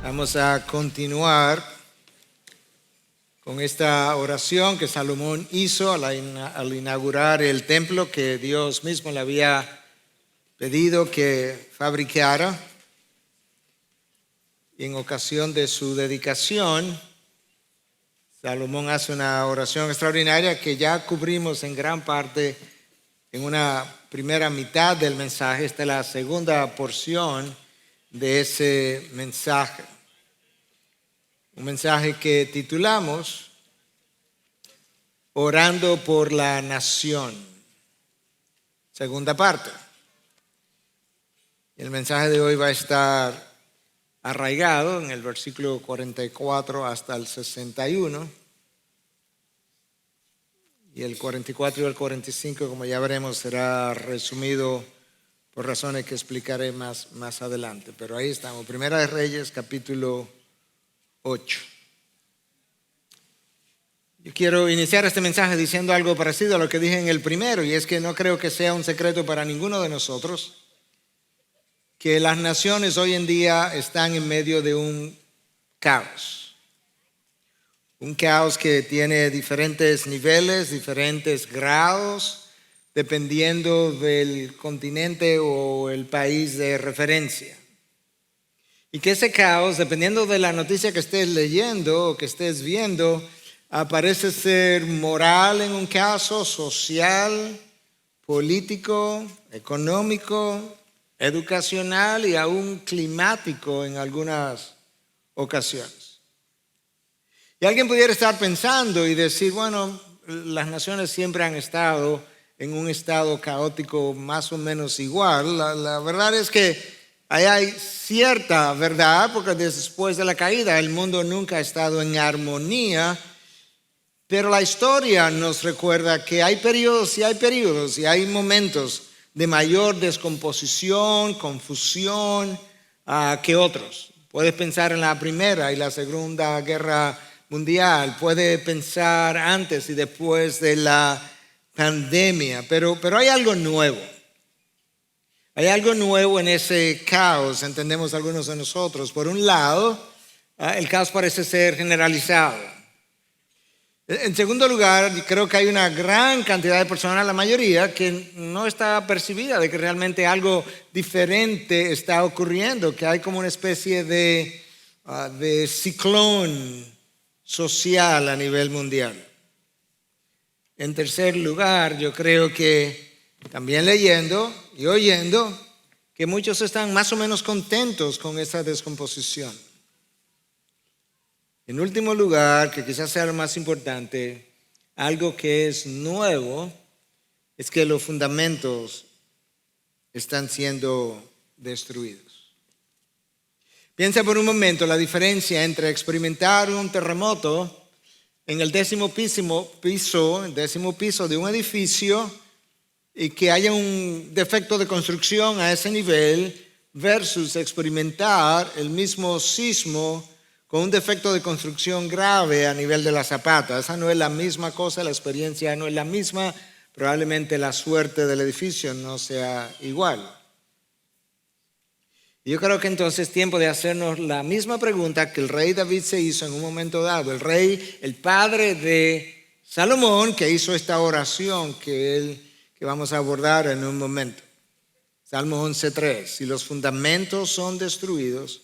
Vamos a continuar con esta oración que Salomón hizo al inaugurar el templo que Dios mismo le había pedido que fabricara. Y en ocasión de su dedicación, Salomón hace una oración extraordinaria que ya cubrimos en gran parte en una primera mitad del mensaje. Esta es la segunda porción de ese mensaje. Un mensaje que titulamos Orando por la Nación. Segunda parte. El mensaje de hoy va a estar arraigado en el versículo 44 hasta el 61. Y el 44 y el 45, como ya veremos, será resumido por razones que explicaré más adelante. Pero ahí estamos. Primera de Reyes, capítulo 8. Yo quiero iniciar este mensaje diciendo algo parecido a lo que dije en el primero, y es que no creo que sea un secreto para ninguno de nosotros que las naciones hoy en día están en medio de un caos. Un caos que tiene diferentes niveles, diferentes grados, dependiendo del continente o el país de referencia. Y que ese caos, dependiendo de la noticia que estés leyendo o que estés viendo, parece ser moral en un caso, social, político, económico, educacional y aún climático en algunas ocasiones. Y alguien pudiera estar pensando y decir, bueno, las naciones siempre han estado en un estado caótico más o menos igual. La verdad es que ahí hay cierta verdad, porque después de la caída el mundo nunca ha estado en armonía, pero la historia nos recuerda que hay periodos y hay momentos de mayor descomposición, confusión que otros. Puedes pensar en la Primera y la Segunda Guerra Mundial, puedes pensar antes y después de la pandemia, pero hay algo nuevo. Hay algo nuevo en ese caos, entendemos algunos de nosotros. Por un lado, el caos parece ser generalizado. En segundo lugar, creo que hay una gran cantidad de personas, la mayoría, que no está percibida de que realmente algo diferente está ocurriendo, que hay como una especie de ciclón social a nivel mundial. En tercer lugar, yo creo que también leyendo y oyendo que muchos están más o menos contentos con esa descomposición. En último lugar, que quizás sea lo más importante, algo que es nuevo es que los fundamentos están siendo destruidos. Piensa por un momento la diferencia entre experimentar un terremoto en el décimo piso de un edificio y que haya un defecto de construcción a ese nivel versus experimentar el mismo sismo con un defecto de construcción grave a nivel de la zapata. Esa no es la misma cosa, la experiencia no es la misma, probablemente la suerte del edificio no sea igual. Yo creo que entonces es tiempo de hacernos la misma pregunta que el rey David se hizo en un momento dado. El padre de Salomón, que hizo esta oración que vamos a abordar en un momento. Salmo 11:3. Si los fundamentos son destruidos,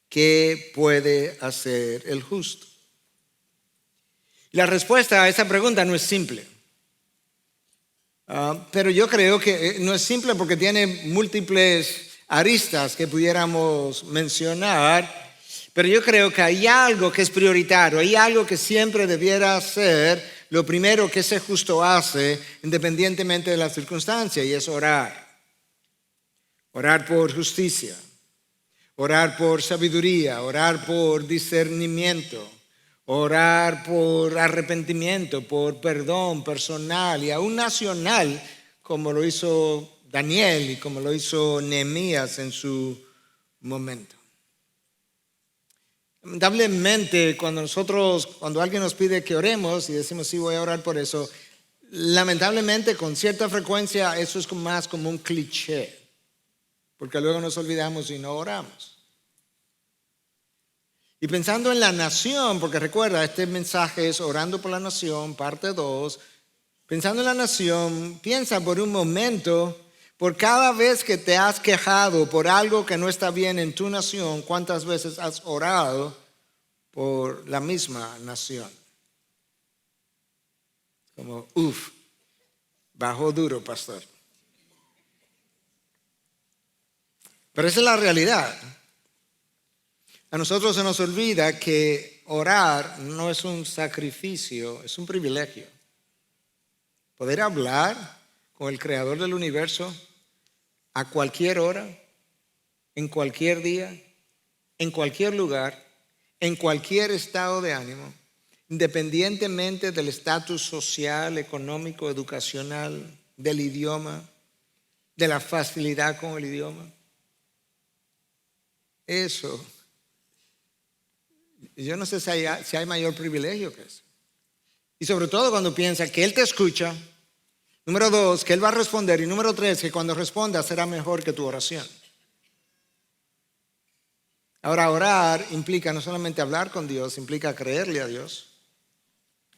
¿qué puede hacer el justo? La respuesta a esa pregunta no es simple. Pero yo creo que no es simple porque tiene múltiples aristas que pudiéramos mencionar, pero yo creo que hay algo que es prioritario, hay algo que siempre debiera ser lo primero que ese justo hace independientemente de las circunstancias, y es orar. Orar por justicia, orar por sabiduría, orar por discernimiento, orar por arrepentimiento, por perdón personal y aún nacional, como lo hizo Daniel y como lo hizo Nehemías en su momento. Lamentablemente, cuando alguien nos pide que oremos y decimos, sí, voy a orar por eso, lamentablemente, con cierta frecuencia, eso es más como un cliché, porque luego nos olvidamos y no oramos. Y pensando en la nación, porque recuerda, este mensaje es Orando por la Nación, parte 2. Pensando en la nación, piensa por un momento, por cada vez que te has quejado por algo que no está bien en tu nación, ¿cuántas veces has orado por la misma nación? Como, bajó duro, pastor. Pero esa es la realidad. A nosotros se nos olvida que orar no es un sacrificio, es un privilegio. Poder hablar con el Creador del universo a cualquier hora, en cualquier día, en cualquier lugar, en cualquier estado de ánimo, independientemente del estatus social, económico, educacional, del idioma, de la facilidad con el idioma. Eso. Yo no sé si hay mayor privilegio que eso. Y sobre todo cuando piensa que Él te escucha. Número 2, que Él va a responder. Y número 3, que cuando responda será mejor que tu oración. Ahora, orar implica no solamente hablar con Dios, implica creerle a Dios,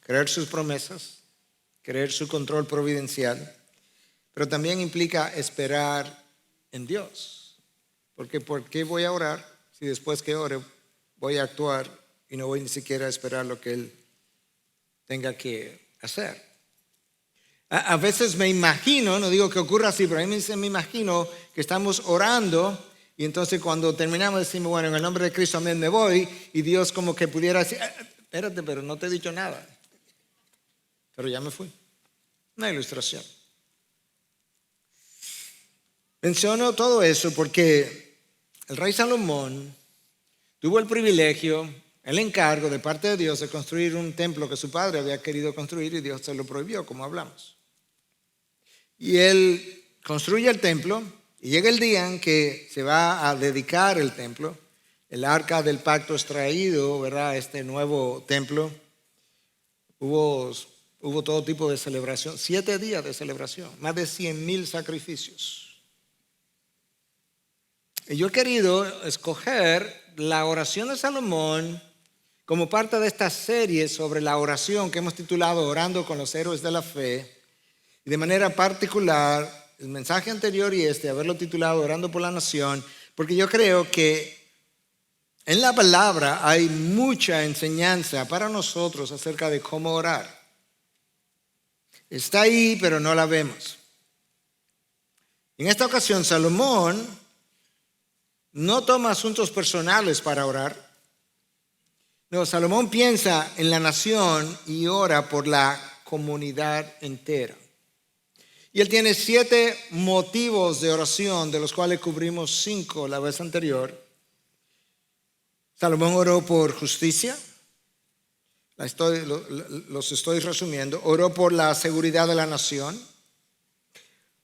creer sus promesas, creer su control providencial, pero también implica esperar en Dios. Porque ¿por qué voy a orar si después que ore voy a actuar y no voy ni siquiera a esperar lo que Él tenga que hacer? A veces me imagino, no digo que ocurra así, pero a mí me imagino que estamos orando y entonces cuando terminamos decimos, bueno, en el nombre de Cristo, amén, me voy, y Dios como que pudiera decir, espérate, pero no te he dicho nada. Pero ya me fui. Una ilustración. Menciono todo eso porque el rey Salomón tuvo el privilegio, el encargo de parte de Dios de construir un templo que su padre había querido construir y Dios se lo prohibió, como hablamos. Y él construye el templo y llega el día en que se va a dedicar el templo. El arca del pacto es traído, ¿verdad?, a este nuevo templo. Hubo todo tipo de celebración, 7 días de celebración, más de 100,000 sacrificios. Y yo he querido escoger la oración de Salomón como parte de esta serie sobre la oración que hemos titulado Orando con los héroes de la fe. Y de manera particular, el mensaje anterior y haberlo titulado Orando por la Nación, porque yo creo que en la palabra hay mucha enseñanza para nosotros acerca de cómo orar. Está ahí, pero no la vemos. En esta ocasión, Salomón no toma asuntos personales para orar. No, Salomón piensa en la nación y ora por la comunidad entera. Y él tiene 7 motivos de oración, de los cuales cubrimos 5 la vez anterior. Salomón oró por justicia, los estoy resumiendo. Oró por la seguridad de la nación.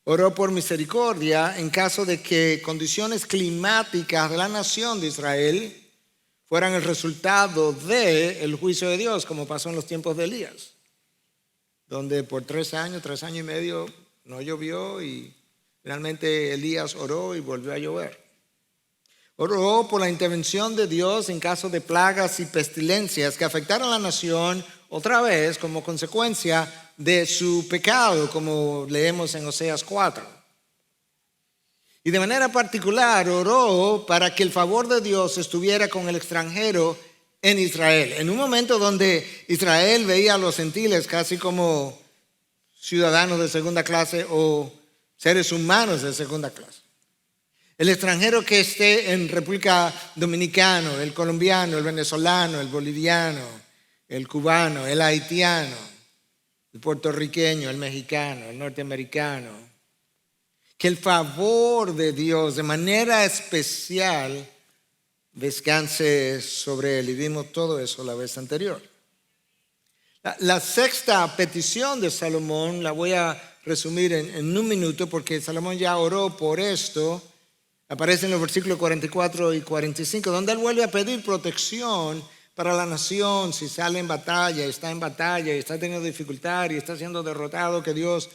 Oró por misericordia en caso de que condiciones climáticas de la nación de Israel fueran el resultado del juicio de Dios, como pasó en los tiempos de Elías, donde por 3 años y medio no llovió y finalmente Elías oró y volvió a llover. Oró por la intervención de Dios en caso de plagas y pestilencias que afectaron a la nación otra vez como consecuencia de su pecado, como leemos en Oseas 4. Y de manera particular oró para que el favor de Dios estuviera con el extranjero en Israel. En un momento donde Israel veía a los gentiles casi como ciudadanos de segunda clase o seres humanos de segunda clase. El extranjero que esté en República Dominicana, el colombiano, el venezolano, el boliviano, el cubano, el haitiano, el puertorriqueño, el mexicano, el norteamericano, que el favor de Dios de manera especial descanse sobre él. Y vimos todo eso la vez anterior. La 6ª petición de Salomón la voy a resumir en un minuto porque Salomón ya oró por esto Aparece en los versículos 44 y 45, donde él vuelve a pedir protección para la nación si sale está en batalla y está teniendo dificultad y está siendo derrotado, que Dios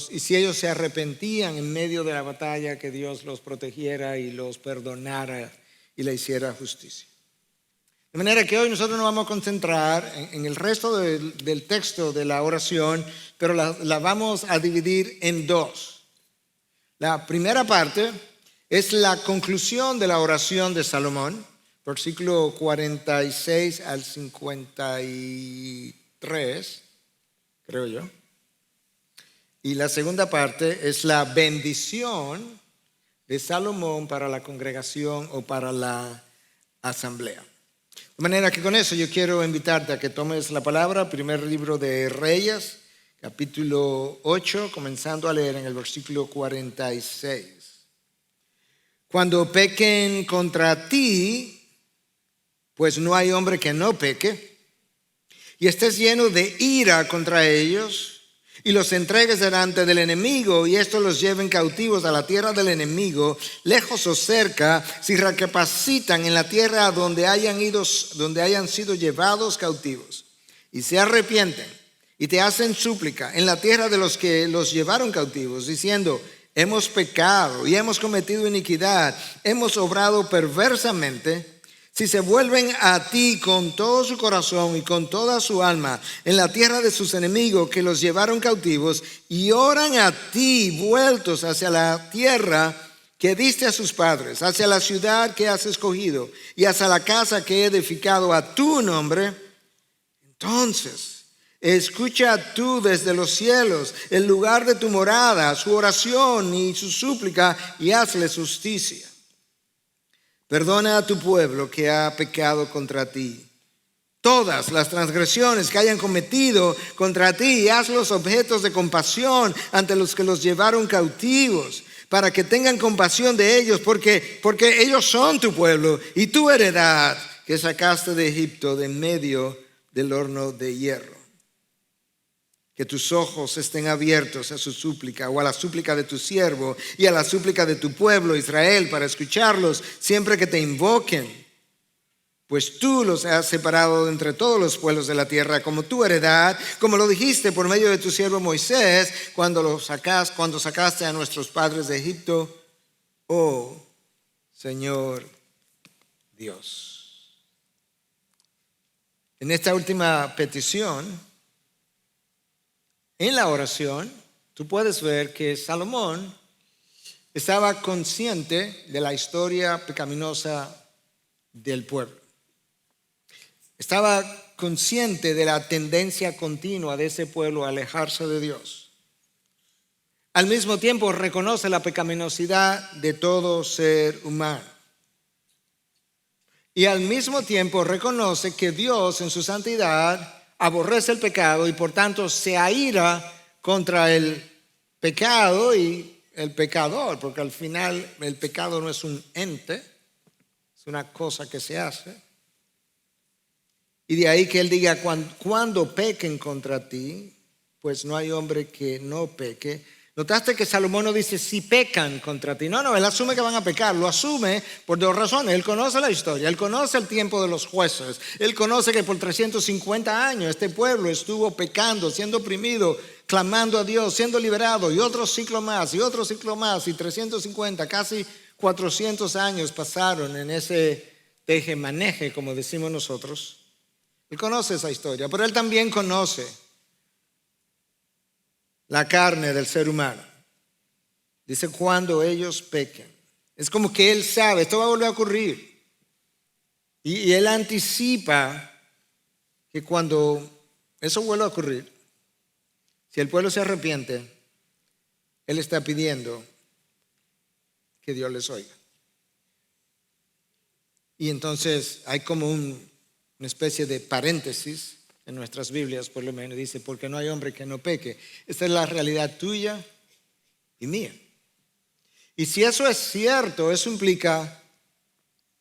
y si ellos se arrepentían en medio de la batalla, que Dios los protegiera y los perdonara y le hiciera justicia. De manera que hoy nosotros nos vamos a concentrar en el resto del texto de la oración, pero la vamos a dividir en dos. La primera parte es la conclusión de la oración de Salomón, versículo 46 al 53, creo yo. Y la segunda parte es la bendición de Salomón para la congregación o para la asamblea. De manera que con eso yo quiero invitarte a que tomes la palabra, primer libro de Reyes, capítulo 8, comenzando a leer en el versículo 46. Cuando pequen contra ti, pues no hay hombre que no peque, y estés lleno de ira contra ellos, y los entregues delante del enemigo, y estos los lleven cautivos a la tierra del enemigo, lejos o cerca, si recapacitan en la tierra donde hayan sido llevados cautivos, y se arrepienten, y te hacen súplica en la tierra de los que los llevaron cautivos, diciendo: hemos pecado y hemos cometido iniquidad, hemos obrado perversamente. Si se vuelven a ti con todo su corazón y con toda su alma en la tierra de sus enemigos que los llevaron cautivos, y oran a ti vueltos hacia la tierra que diste a sus padres, hacia la ciudad que has escogido y hacia la casa que he edificado a tu nombre, entonces escucha tú desde los cielos el lugar de tu morada, su oración y su súplica, y hazle justicia. Perdona a tu pueblo que ha pecado contra ti todas las transgresiones que hayan cometido contra ti, y hazlos objetos de compasión ante los que los llevaron cautivos, para que tengan compasión de ellos, porque ellos son tu pueblo y tu heredad que sacaste de Egipto, de en medio del horno de hierro. Que tus ojos estén abiertos a su súplica, o a la súplica de tu siervo y a la súplica de tu pueblo Israel, para escucharlos siempre que te invoquen. Pues tú los has separado de entre todos los pueblos de la tierra como tu heredad, como lo dijiste por medio de tu siervo Moisés, cuando sacaste a nuestros padres de Egipto, oh Señor Dios. En esta última petición, en la oración, tú puedes ver que Salomón estaba consciente de la historia pecaminosa del pueblo. Estaba consciente de la tendencia continua de ese pueblo a alejarse de Dios. Al mismo tiempo reconoce la pecaminosidad de todo ser humano. Y al mismo tiempo reconoce que Dios en su santidad aborrece el pecado y por tanto se aira contra el pecado y el pecador, porque al final el pecado no es un ente, es una cosa que se hace. Y de ahí que él diga: cuando pequen contra ti, pues no hay hombre que no peque. Notaste que Salomón no dice si pecan contra ti. No, él asume que van a pecar. Lo asume por dos razones. Él conoce la historia, él conoce el tiempo de los jueces. Él conoce que por 350 años este pueblo estuvo pecando, siendo oprimido, clamando a Dios, siendo liberado. Y otro ciclo más, y otro ciclo más. Y 350, casi 400 años pasaron en ese tejemaneje, como decimos nosotros. Él conoce esa historia, pero él también conoce la carne del ser humano. Dice: cuando ellos pequen. Es como que él sabe, esto va a volver a ocurrir. Y él anticipa que cuando eso vuelva a ocurrir, si el pueblo se arrepiente, él está pidiendo que Dios les oiga. Y entonces hay como una especie de paréntesis en nuestras Biblias, por lo menos, dice: porque no hay hombre que no peque. Esta es la realidad tuya y mía. Y si eso es cierto, eso implica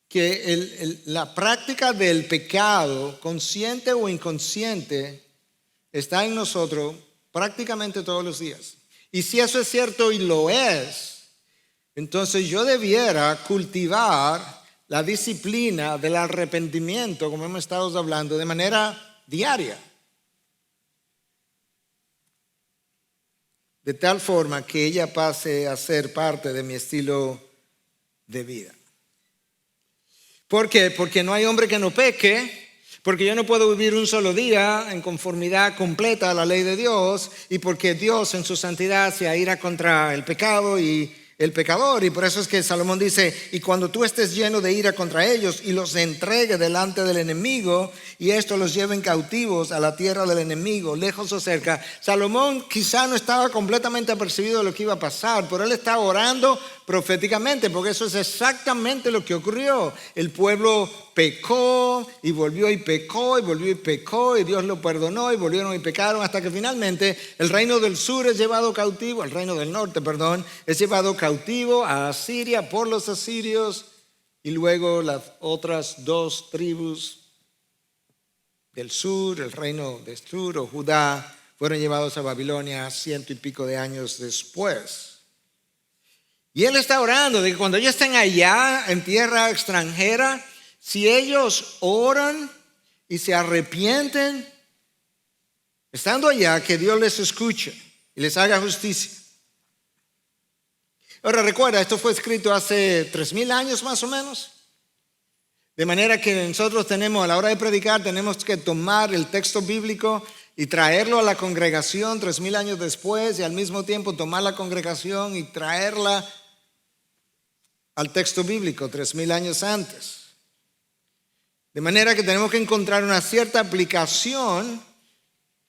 que la práctica del pecado, consciente o inconsciente, está en nosotros prácticamente todos los días. Y si eso es cierto, y lo es, entonces yo debiera cultivar la disciplina del arrepentimiento, como hemos estado hablando, de manera diaria. De tal forma que ella pase a ser parte de mi estilo de vida. ¿Por qué? Porque no hay hombre que no peque, porque yo no puedo vivir un solo día en conformidad completa a la ley de Dios, y porque Dios en su santidad se aira contra el pecado y el pecador. Y por eso es que Salomón dice: y cuando tú estés lleno de ira contra ellos y los entregue delante del enemigo, y esto los lleven cautivos a la tierra del enemigo, lejos o cerca. Salomón quizá no estaba completamente apercibido de lo que iba a pasar, pero él estaba orando proféticamente, porque eso es exactamente lo que ocurrió. El pueblo pecó y volvió y pecó y volvió y pecó, y Dios lo perdonó y volvieron y pecaron, hasta que finalmente el reino del sur es llevado cautivo, el reino del norte, perdón, es llevado cautivo a Asiria por los asirios, y luego las otras dos tribus del sur, el reino del sur o Judá, fueron llevados a Babilonia 100 y pico de años después. Y él está orando de que cuando ellos estén allá en tierra extranjera, si ellos oran y se arrepienten, estando allá, que Dios les escuche y les haga justicia. Ahora recuerda, esto fue escrito hace 3000 años más o menos. De manera que nosotros tenemos, a la hora de predicar, tenemos que tomar el texto bíblico y traerlo a la congregación 3000 años después, y al mismo tiempo tomar la congregación y traerla al texto bíblico 3000 años antes. De manera que tenemos que encontrar una cierta aplicación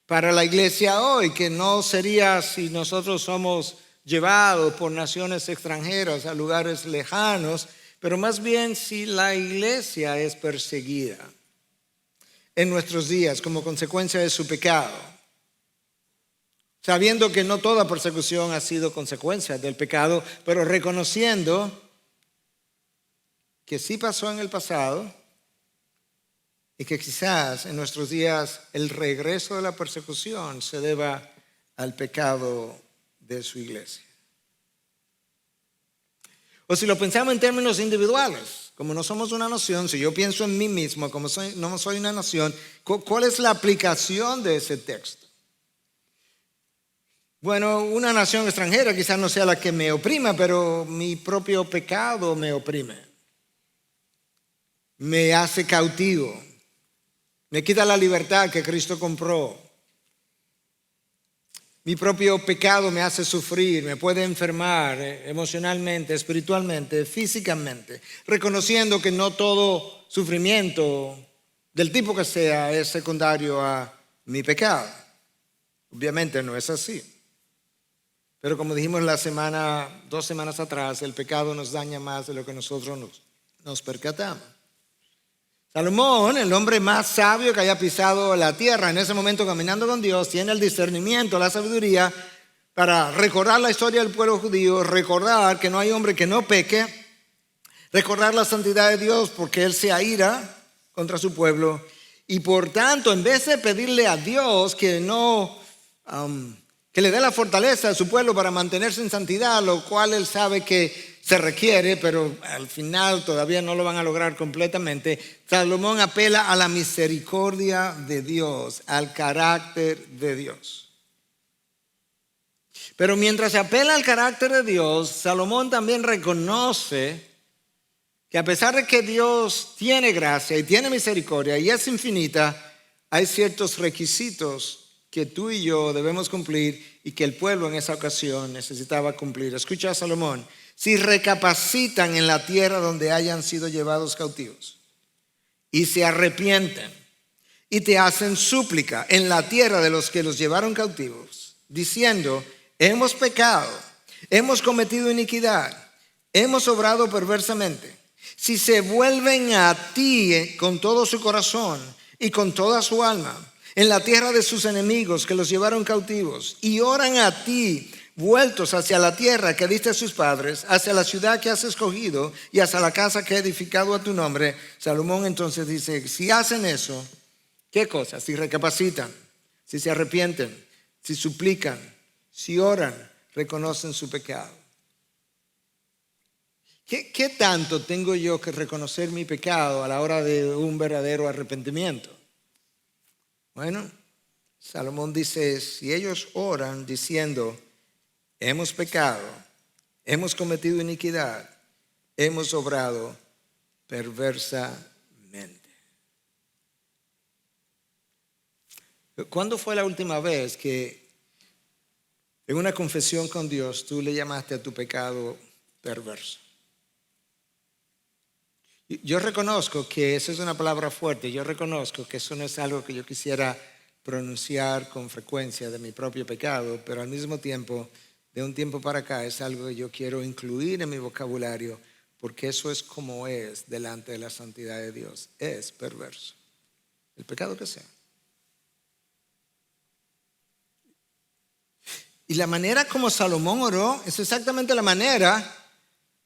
para la iglesia hoy, que no sería si nosotros somos llevados por naciones extranjeras a lugares lejanos, pero más bien si la iglesia es perseguida en nuestros días como consecuencia de su pecado, sabiendo que no toda persecución ha sido consecuencia del pecado, pero reconociendo que sí pasó en el pasado y que quizás en nuestros días el regreso de la persecución se deba al pecado de su iglesia. O si lo pensamos en términos individuales, como no somos una nación, si yo pienso en mí mismo, como no soy una nación, ¿cuál es la aplicación de ese texto? Bueno, una nación extranjera quizás no sea la que me oprima, pero mi propio pecado me oprime. Me hace cautivo. Me quita la libertad que Cristo compró. Mi propio pecado me hace sufrir, me puede enfermar emocionalmente, espiritualmente, físicamente, reconociendo que no todo sufrimiento del tipo que sea es secundario a mi pecado. Obviamente no es así. Pero como dijimos 2 semanas atrás, el pecado nos daña más de lo que nosotros nos percatamos. Salomón, el hombre más sabio que haya pisado la tierra en ese momento caminando con Dios, tiene el discernimiento, la sabiduría para recordar la historia del pueblo judío, recordar que no hay hombre que no peque, recordar la santidad de Dios porque Él se aira contra su pueblo, y por tanto, en vez de pedirle a Dios que le dé la fortaleza a su pueblo para mantenerse en santidad, lo cual Él sabe que se requiere, pero al final todavía no lo van a lograr completamente, Salomón apela a la misericordia de Dios, al carácter de Dios. Pero mientras apela al carácter de Dios, Salomón también reconoce que a pesar de que Dios tiene gracia y tiene misericordia y es infinita, hay ciertos requisitos que tú y yo debemos cumplir y que el pueblo en esa ocasión necesitaba cumplir. Escucha a Salomón: si recapacitan en la tierra donde hayan sido llevados cautivos y se arrepienten y te hacen súplica en la tierra de los que los llevaron cautivos, diciendo: hemos pecado, hemos cometido iniquidad, hemos obrado perversamente. Si se vuelven a ti con todo su corazón y con toda su alma en la tierra de sus enemigos que los llevaron cautivos, y oran a ti, vueltos hacia la tierra que diste a sus padres, hacia la ciudad que has escogido y hacia la casa que he edificado a tu nombre. Salomón entonces dice: si hacen eso, ¿qué cosa? Si recapacitan, si se arrepienten, si suplican, si oran, reconocen su pecado. ¿Qué tanto tengo yo que reconocer mi pecado a la hora de un verdadero arrepentimiento? Bueno, Salomón dice, si ellos oran diciendo, hemos pecado, hemos cometido iniquidad, hemos obrado perversamente. ¿Cuándo fue la última vez que en una confesión con Dios tú le llamaste a tu pecado perverso? Yo reconozco que eso es una palabra fuerte, yo reconozco que eso no es algo que yo quisiera pronunciar con frecuencia de mi propio pecado, pero al mismo tiempo, de un tiempo para acá, es algo que yo quiero incluir en mi vocabulario, porque eso es como es delante de la santidad de Dios, es perverso, el pecado que sea. Y la manera como Salomón oró es exactamente la manera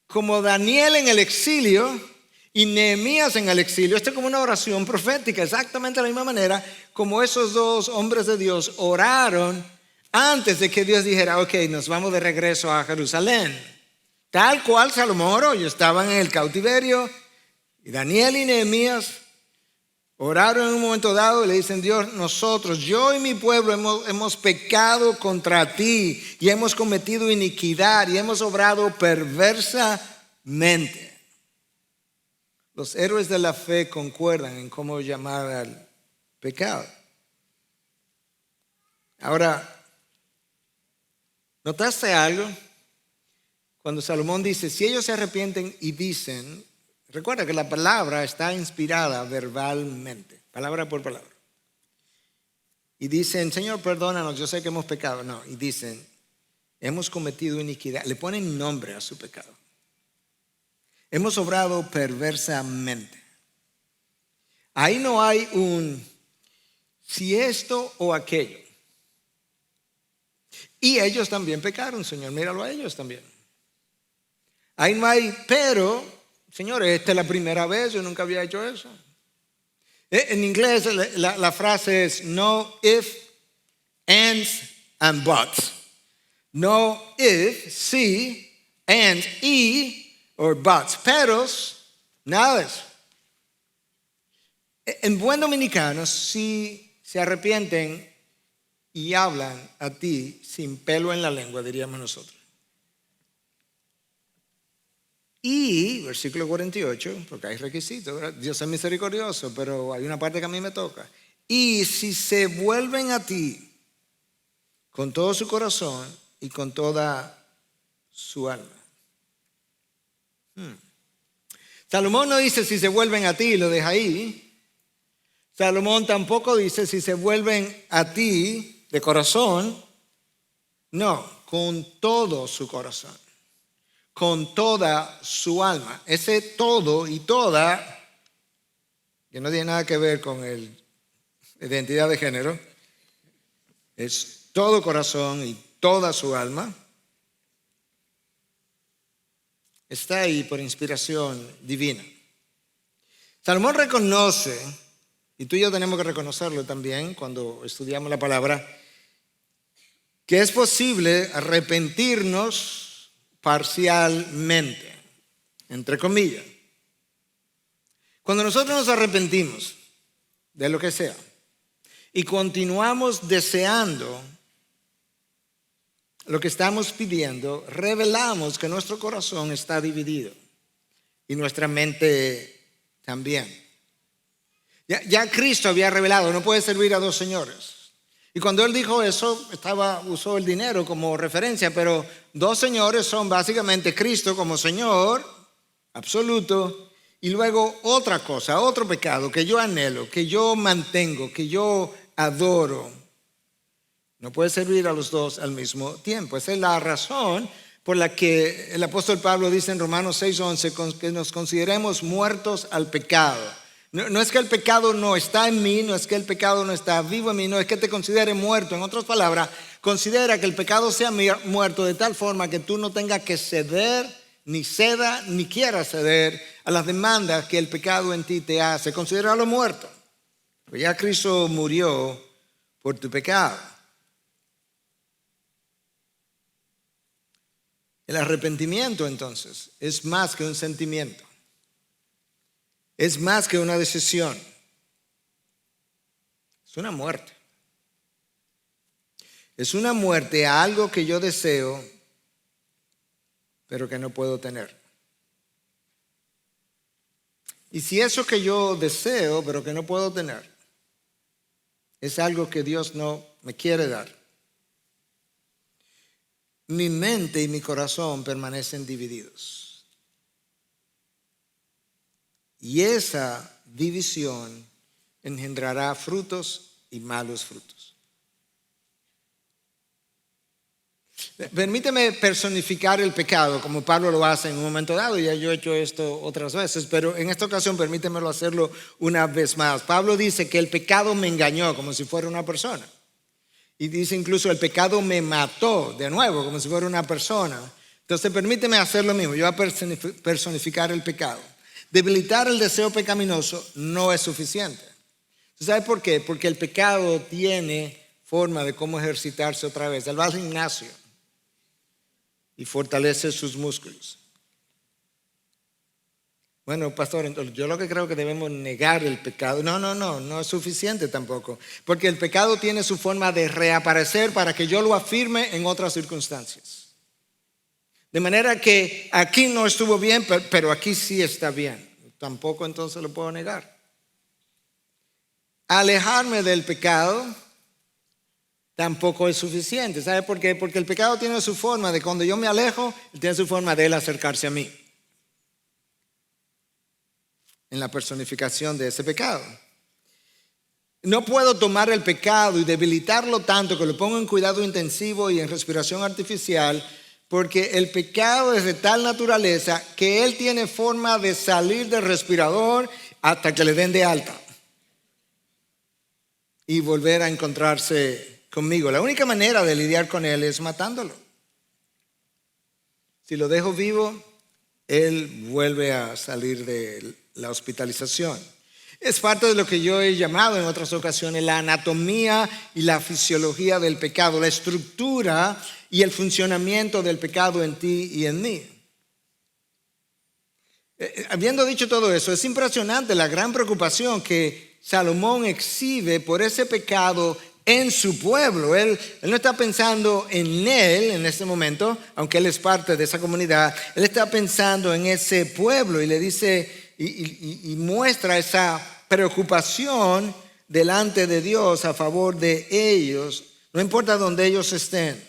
como Daniel en el exilio y Nehemías en el exilio. Esto es como una oración profética, exactamente de la misma manera como esos dos hombres de Dios oraron antes de que Dios dijera, ok, nos vamos de regreso a Jerusalén. Tal cual Salomón oró. Ellos estaban en el cautiverio y Daniel y Nehemías oraron en un momento dado y le dicen, Dios, nosotros, yo y mi pueblo hemos pecado contra ti y hemos cometido iniquidad y hemos obrado perversamente. Los héroes de la fe concuerdan en cómo llamar al pecado. Ahora, ¿notaste algo? Cuando Salomón dice, si ellos se arrepienten y dicen, recuerda que la palabra está inspirada verbalmente, palabra por palabra. Y dicen, Señor, perdónanos, yo sé que hemos pecado. No, y dicen, hemos cometido iniquidad. Le ponen nombre a su pecado. Hemos obrado perversamente. Ahí no hay un si esto o aquello. Y ellos también pecaron, Señor, míralo a ellos también. Ahí no hay pero, Señor, esta es la primera vez, yo nunca había hecho eso. En inglés la frase es no if, ands, and buts. No if, sí, and, y, or buts. Peros, nada de eso. En buen dominicano, si se arrepienten y hablan a ti sin pelo en la lengua, diríamos nosotros. Y, versículo 48, porque hay requisitos, ¿verdad? Dios es misericordioso, pero hay una parte que a mí me toca. Y si se vuelven a ti con todo su corazón y con toda su alma. Salomón no dice si se vuelven a ti y lo deja ahí. Salomón tampoco dice si se vuelven a ti de corazón. No, con todo su corazón, con toda su alma. Ese todo y toda, que no tiene nada que ver con la identidad de género, es todo corazón y toda su alma. Está ahí por inspiración divina. Salomón reconoce, y tú y yo tenemos que reconocerlo también cuando estudiamos la palabra, que es posible arrepentirnos parcialmente, entre comillas. Cuando nosotros nos arrepentimos de lo que sea y continuamos deseando lo que estamos pidiendo, revelamos que nuestro corazón está dividido y nuestra mente también. Ya Cristo había revelado, no puede servir a dos señores. Y cuando él dijo eso, usó el dinero como referencia, pero dos señores son básicamente Cristo como Señor absoluto y luego otra cosa, otro pecado que yo anhelo, que yo mantengo, que yo adoro. No puede servir a los dos al mismo tiempo. Esa es la razón por la que el apóstol Pablo dice en Romanos 6:11 que nos consideremos muertos al pecado. No es que el pecado no está en mí, no es que el pecado no está vivo en mí, no es que te considere muerto. En otras palabras, considera que el pecado sea muerto de tal forma que tú no tengas que ceder, ni ceda, ni quieras ceder a las demandas que el pecado en ti te hace. Considéralo muerto. Pues ya Cristo murió por tu pecado. El arrepentimiento, entonces, es más que un sentimiento. Es más que una decisión. Es una muerte. Es una muerte a algo que yo deseo, pero que no puedo tener. Y si eso que yo deseo, pero que no puedo tener, es algo que Dios no me quiere dar, mi mente y mi corazón permanecen divididos. Y esa división engendrará frutos y malos frutos. Permíteme personificar el pecado como Pablo lo hace en un momento dado. Ya yo he hecho esto otras veces, pero en esta ocasión permítemelo hacerlo una vez más. Pablo dice que el pecado me engañó como si fuera una persona. Y dice incluso el pecado me mató de nuevo como si fuera una persona. Entonces permíteme hacer lo mismo. Yo voy a personificar el pecado. Debilitar el deseo pecaminoso no es suficiente. ¿Sabes por qué? Porque el pecado tiene forma de cómo ejercitarse otra vez. Él va al gimnasio y fortalece sus músculos. Bueno, pastor, entonces yo lo que creo que debemos negar el pecado. No es suficiente tampoco. Porque el pecado tiene su forma de reaparecer para que yo lo afirme en otras circunstancias. De manera que aquí no estuvo bien, pero aquí sí está bien. Tampoco entonces lo puedo negar. Alejarme del pecado tampoco es suficiente. ¿Sabe por qué? Porque el pecado tiene su forma de cuando yo me alejo, tiene su forma de él acercarse a mí. En la personificación de ese pecado. No puedo tomar el pecado y debilitarlo tanto que lo pongo en cuidado intensivo y en respiración artificial, porque el pecado es de tal naturaleza que él tiene forma de salir del respirador hasta que le den de alta y volver a encontrarse conmigo. La única manera de lidiar con él es matándolo. Si lo dejo vivo, él vuelve a salir de la hospitalización. Es parte de lo que yo he llamado en otras ocasiones la anatomía y la fisiología del pecado, la estructura y el funcionamiento del pecado en ti y en mí. Habiendo dicho todo eso, es impresionante la gran preocupación que Salomón exhibe por ese pecado en su pueblo. Él no está pensando en él en este momento, aunque él es parte de esa comunidad. Él está pensando en ese pueblo y le dice y muestra esa preocupación delante de Dios a favor de ellos, no importa dónde ellos estén,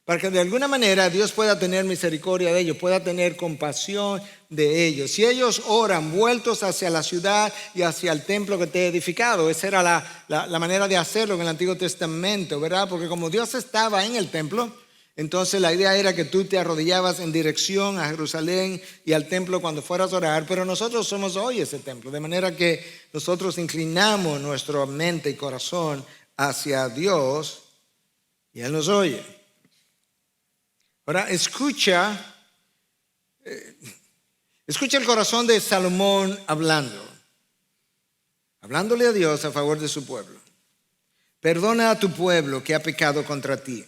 para que de alguna manera Dios pueda tener misericordia de ellos, pueda tener compasión de ellos. Si ellos oran vueltos hacia la ciudad y hacia el templo que te he edificado, esa era la manera de hacerlo en el Antiguo Testamento, ¿verdad? Porque como Dios estaba en el templo, entonces la idea era que tú te arrodillabas en dirección a Jerusalén y al templo cuando fueras a orar, pero nosotros somos hoy ese templo, de manera que nosotros inclinamos nuestra mente y corazón hacia Dios y Él nos oye. Ahora escucha el corazón de Salomón hablándole a Dios a favor de su pueblo. Perdona a tu pueblo que ha pecado contra ti.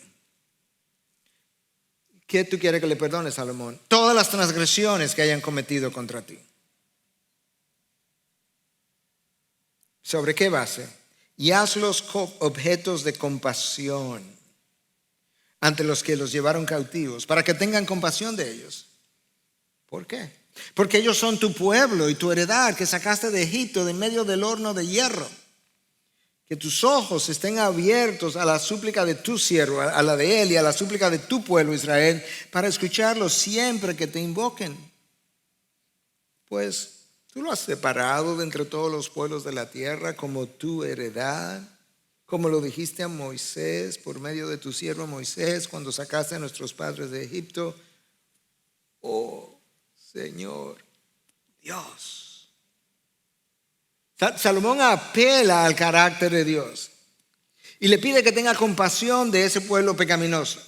¿Qué tú quieres que le perdone, Salomón? Todas las transgresiones que hayan cometido contra ti. ¿Sobre qué base? Y hazlos objetos de compasión ante los que los llevaron cautivos, para que tengan compasión de ellos. ¿Por qué? Porque ellos son tu pueblo y tu heredad que sacaste de Egipto, de medio del horno de hierro. Que tus ojos estén abiertos a la súplica de tu siervo, a la de él y a la súplica de tu pueblo Israel, para escucharlos siempre que te invoquen. Pues tú lo has separado de entre todos los pueblos de la tierra como tu heredad, como lo dijiste a Moisés por medio de tu siervo Moisés cuando sacaste a nuestros padres de Egipto. Oh Señor Dios. Salomón apela al carácter de Dios y le pide que tenga compasión de ese pueblo pecaminoso.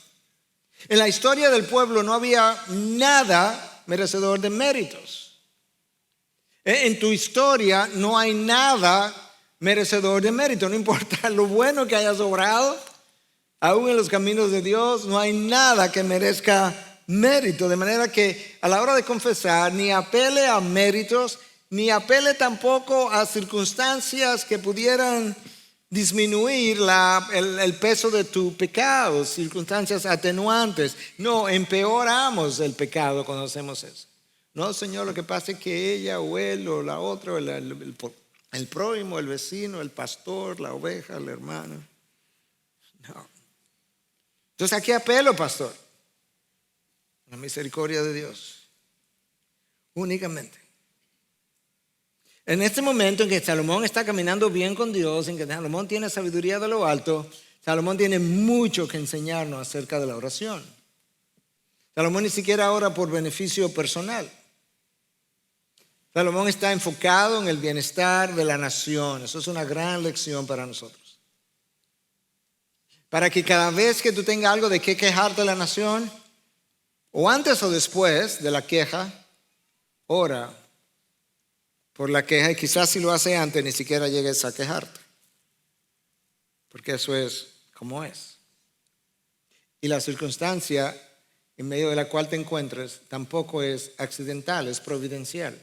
En la historia del pueblo no había nada merecedor de méritos. En tu historia no hay nada merecedor de mérito. No importa lo bueno que hayas obrado, aún en los caminos de Dios no hay nada que merezca mérito, de manera que a la hora de confesar ni apele a méritos, ni apele tampoco a circunstancias que pudieran disminuir el peso de tu pecado, circunstancias atenuantes. No, empeoramos el pecado cuando hacemos eso. No, Señor, lo que pasa es que ella o él o la otra, o el prójimo, el vecino, el pastor, la oveja, el hermano. No. Entonces, ¿a qué apelo, pastor? La misericordia de Dios. Únicamente. En este momento en que Salomón está caminando bien con Dios, en que Salomón tiene sabiduría de lo alto, Salomón tiene mucho que enseñarnos acerca de la oración. Salomón ni siquiera ora por beneficio personal. Salomón está enfocado en el bienestar de la nación. Eso es una gran lección para nosotros. Para que cada vez que tú tengas algo de qué quejarte de la nación, o antes o después de la queja, ora por la queja, y quizás si lo hace antes ni siquiera llegues a quejarte, porque eso es como es. Y la circunstancia en medio de la cual te encuentres tampoco es accidental, es providencial.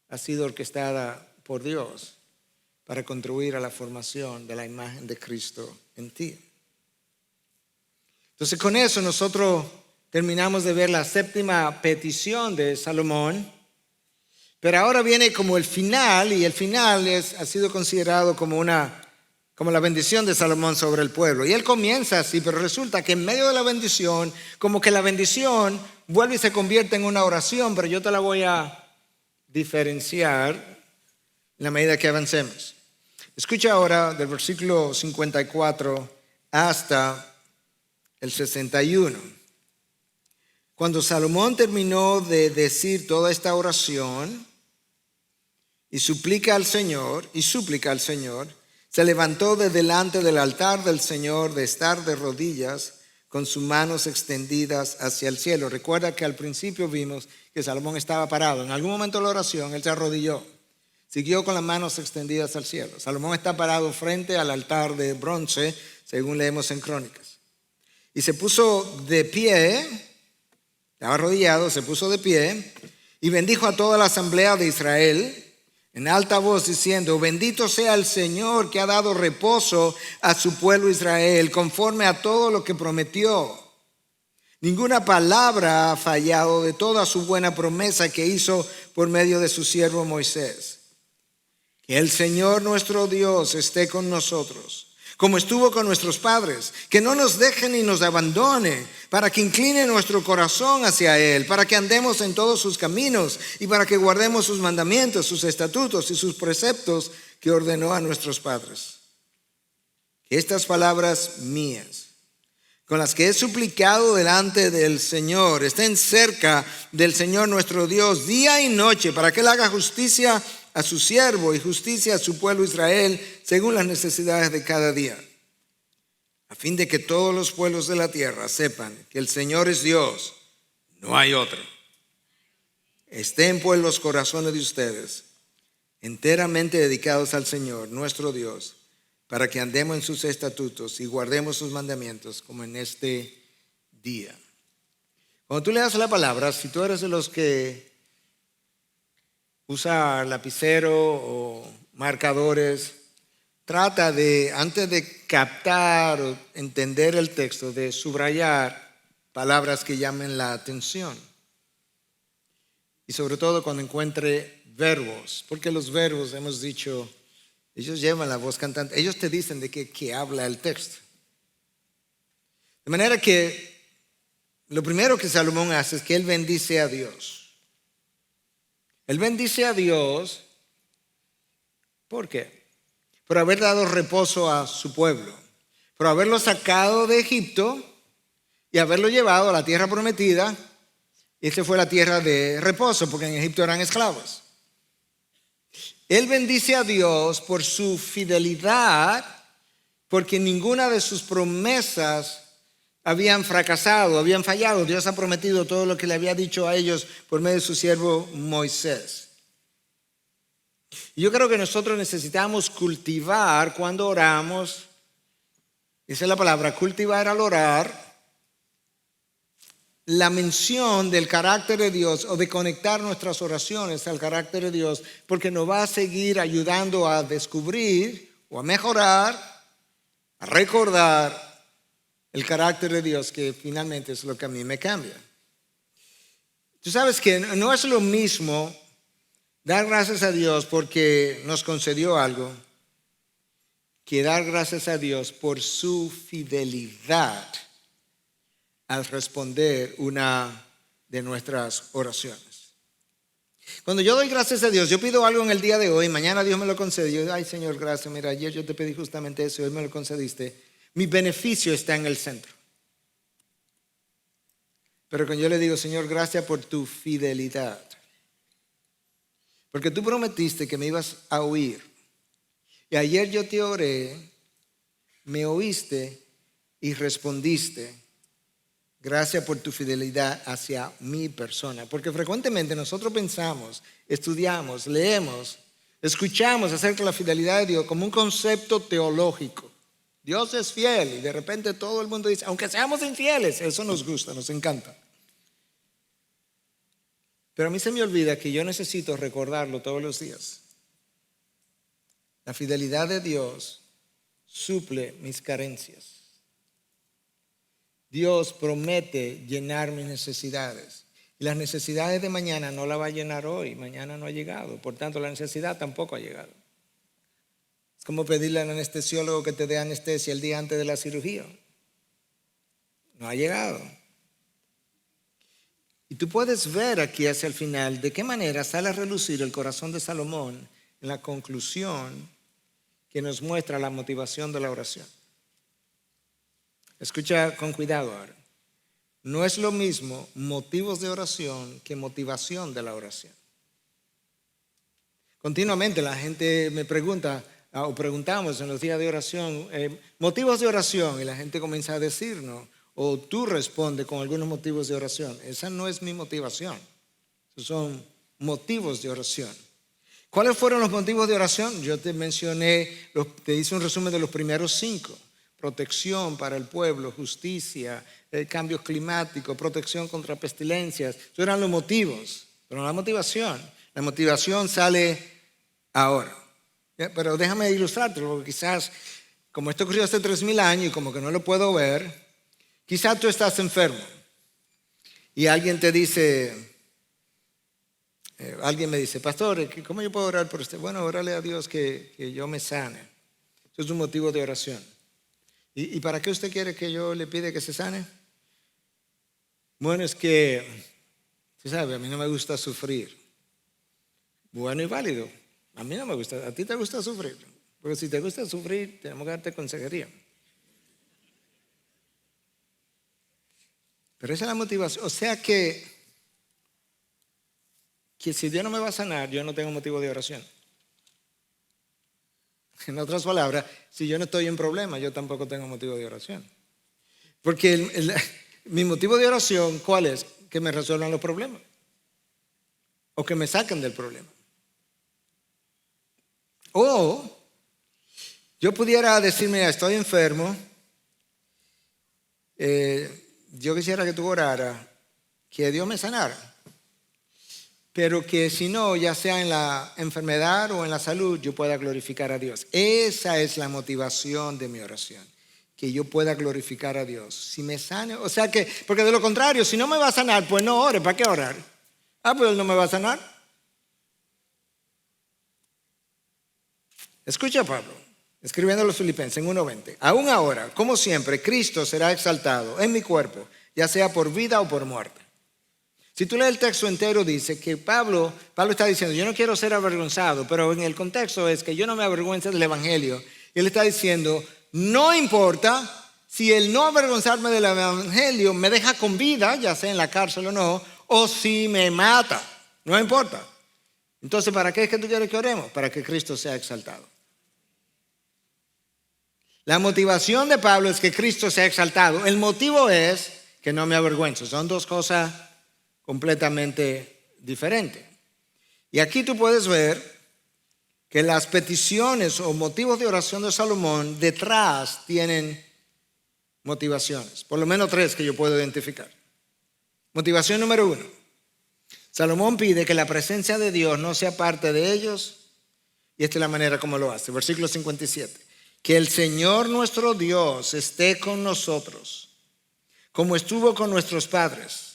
Ha sido orquestada por Dios para contribuir a la formación de la imagen de Cristo en ti. Entonces, con eso nosotros terminamos de ver la séptima petición de Salomón. Pero ahora viene como el final, y el final ha sido considerado como la bendición de Salomón sobre el pueblo. Y él comienza así, pero resulta que en medio de la bendición, como que la bendición vuelve y se convierte en una oración, pero yo te la voy a diferenciar en la medida que avancemos. Escucha ahora del versículo 54 hasta el 61. Cuando Salomón terminó de decir toda esta oración y súplica al Señor, se levantó de delante del altar del Señor de estar de rodillas con sus manos extendidas hacia el cielo. Recuerda que al principio vimos que Salomón estaba parado. En algún momento de la oración él se arrodilló, siguió con las manos extendidas al cielo. Salomón está parado frente al altar de bronce, según leemos en Crónicas. Y se puso de pie. Estaba arrodillado, se puso de pie y bendijo a toda la asamblea de Israel en alta voz diciendo: bendito sea el Señor que ha dado reposo a su pueblo Israel conforme a todo lo que prometió. Ninguna palabra ha fallado de toda su buena promesa que hizo por medio de su siervo Moisés. Que el Señor nuestro Dios esté con nosotros, como estuvo con nuestros padres, que no nos deje ni nos abandone, para que incline nuestro corazón hacia Él, para que andemos en todos sus caminos y para que guardemos sus mandamientos, sus estatutos y sus preceptos que ordenó a nuestros padres. Que estas palabras mías, con las que he suplicado delante del Señor, estén cerca del Señor nuestro Dios día y noche, para que Él haga justicia a su siervo y justicia a su pueblo Israel según las necesidades de cada día, a fin de que todos los pueblos de la tierra sepan que el Señor es Dios, no hay otro. Estén pues los corazones de ustedes enteramente dedicados al Señor nuestro Dios, para que andemos en sus estatutos y guardemos sus mandamientos como en este día. Cuando tú leas la palabra, si tú eres de los que usa lapicero o marcadores, trata de, antes de captar o entender el texto, de subrayar palabras que llamen la atención. Y sobre todo cuando encuentre verbos, porque los verbos, hemos dicho, ellos llevan la voz cantante, ellos te dicen de qué habla el texto. De manera que lo primero que Salomón hace es que él bendice a Dios. Él bendice a Dios, ¿por qué? Por haber dado reposo a su pueblo, por haberlo sacado de Egipto y haberlo llevado a la tierra prometida. Y esta fue la tierra de reposo, porque en Egipto eran esclavos. Él bendice a Dios por su fidelidad, porque ninguna de sus promesas habían fracasado, habían fallado. Dios ha prometido todo lo que le había dicho a ellos por medio de su siervo Moisés. Y yo creo que nosotros necesitamos cultivar cuando oramos, dice la palabra, cultivar al orar, la mención del carácter de Dios o de conectar nuestras oraciones al carácter de Dios, porque nos va a seguir ayudando a descubrir o a mejorar, a recordar el carácter de Dios, que finalmente es lo que a mí me cambia. Tú sabes que no es lo mismo dar gracias a Dios porque nos concedió algo, que dar gracias a Dios por su fidelidad al responder una de nuestras oraciones. Cuando yo doy gracias a Dios, yo pido algo en el día de hoy, mañana Dios me lo concede. Yo, ay Señor, gracias, mira, ayer yo te pedí justamente eso y hoy me lo concediste. Mi beneficio está en el centro. Pero cuando yo le digo, Señor, gracias por tu fidelidad, porque tú prometiste que me ibas a oír. Y ayer yo te oré, me oíste y respondiste. Gracias por tu fidelidad hacia mi persona. Porque frecuentemente nosotros pensamos, estudiamos, leemos, escuchamos acerca de la fidelidad de Dios como un concepto teológico. Dios es fiel y de repente todo el mundo dice, aunque seamos infieles, eso nos gusta, nos encanta. Pero a mí se me olvida que yo necesito recordarlo todos los días. La fidelidad de Dios suple mis carencias. Dios promete llenar mis necesidades. Y las necesidades de mañana no las va a llenar hoy. Mañana no ha llegado. Por tanto, la necesidad tampoco ha llegado. Es como pedirle al anestesiólogo que te dé anestesia el día antes de la cirugía. No ha llegado. Y tú puedes ver aquí hacia el final de qué manera sale a relucir el corazón de Salomón en la conclusión que nos muestra la motivación de la oración. Escucha con cuidado ahora. No es lo mismo motivos de oración que motivación de la oración. Continuamente la gente me pregunta, o preguntamos en los días de oración, motivos de oración, y la gente comienza a decirnos, o tú respondes con algunos motivos de oración. Esa no es mi motivación. Esos son motivos de oración. ¿Cuáles fueron los motivos de oración? Yo te mencioné, te hice un resumen de los primeros 5. Protección para el pueblo, justicia, cambios climáticos, protección contra pestilencias. Esos eran los motivos, pero no la motivación. La motivación sale ahora. Pero déjame ilustrártelo, porque quizás, como esto ocurrió hace 3,000 años y como que no lo puedo ver, quizás tú estás enfermo y alguien te dice, alguien me dice, pastor, ¿cómo yo puedo orar por usted? Bueno, órale a Dios que yo me sane. Eso es un motivo de oración. ¿Y para qué usted quiere que yo le pida que se sane? Bueno, es que, usted sabe, a mí no me gusta sufrir. Bueno y válido. A mí no me gusta. ¿A ti te gusta sufrir? Porque si te gusta sufrir, tenemos que darte consejería. Pero esa es la motivación. O sea que si Dios no me va a sanar, yo no tengo motivo de oración. En otras palabras, si yo no estoy en problema, yo tampoco tengo motivo de oración. Porque mi motivo de oración, ¿cuál es? Que me resuelvan los problemas. O que me saquen del problema. O yo pudiera decir, mira, estoy enfermo. Yo quisiera que tú oraras, que Dios me sanara. Pero que si no, ya sea en la enfermedad o en la salud, yo pueda glorificar a Dios. Esa es la motivación de mi oración. Que yo pueda glorificar a Dios. Si me sane, o sea que, porque de lo contrario, si no me va a sanar, pues no ore, ¿para qué orar? Pues Él no me va a sanar. Escucha a Pablo, escribiendo a los Filipenses en 1:20. Aún ahora, como siempre, Cristo será exaltado en mi cuerpo, ya sea por vida o por muerte. Si tú lees el texto entero, dice que Pablo está diciendo, yo no quiero ser avergonzado, pero en el contexto es que yo no me avergüenzo del Evangelio. Y él está diciendo, no importa si el no avergonzarme del Evangelio me deja con vida, ya sea en la cárcel o no, o si me mata, no importa. Entonces, ¿para qué es que tú quieres que oremos? Para que Cristo sea exaltado. La motivación de Pablo es que Cristo sea exaltado. El motivo es que no me avergüenzo. Son dos cosas completamente diferente. Y aquí tú puedes ver que las peticiones o motivos de oración de Salomón detrás tienen motivaciones, por lo menos 3 que yo puedo identificar. Motivación número 1. Salomón pide que la presencia de Dios no sea parte de ellos, y esta es la manera como lo hace. Versículo 57. Que el Señor nuestro Dios esté con nosotros, como estuvo con nuestros padres.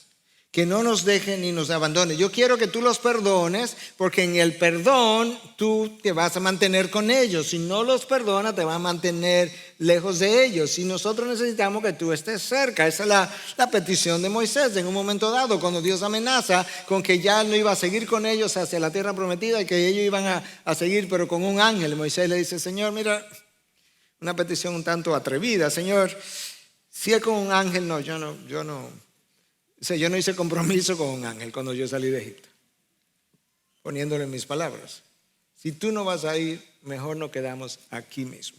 Que no nos deje ni nos abandone. Yo quiero que tú los perdones, porque en el perdón tú te vas a mantener con ellos. Si no los perdonas, te vas a mantener lejos de ellos. Y nosotros necesitamos que tú estés cerca. Esa es la petición de Moisés en un momento dado, cuando Dios amenaza con que ya no iba a seguir con ellos hacia la tierra prometida y que ellos iban a seguir, pero con un ángel. Moisés le dice: Señor, mira, una petición un tanto atrevida. Señor, si es con un ángel, no, yo no. O sea, yo no hice compromiso con un ángel cuando yo salí de Egipto, poniéndole mis palabras. Si tú no vas a ir, mejor nos quedamos aquí mismo.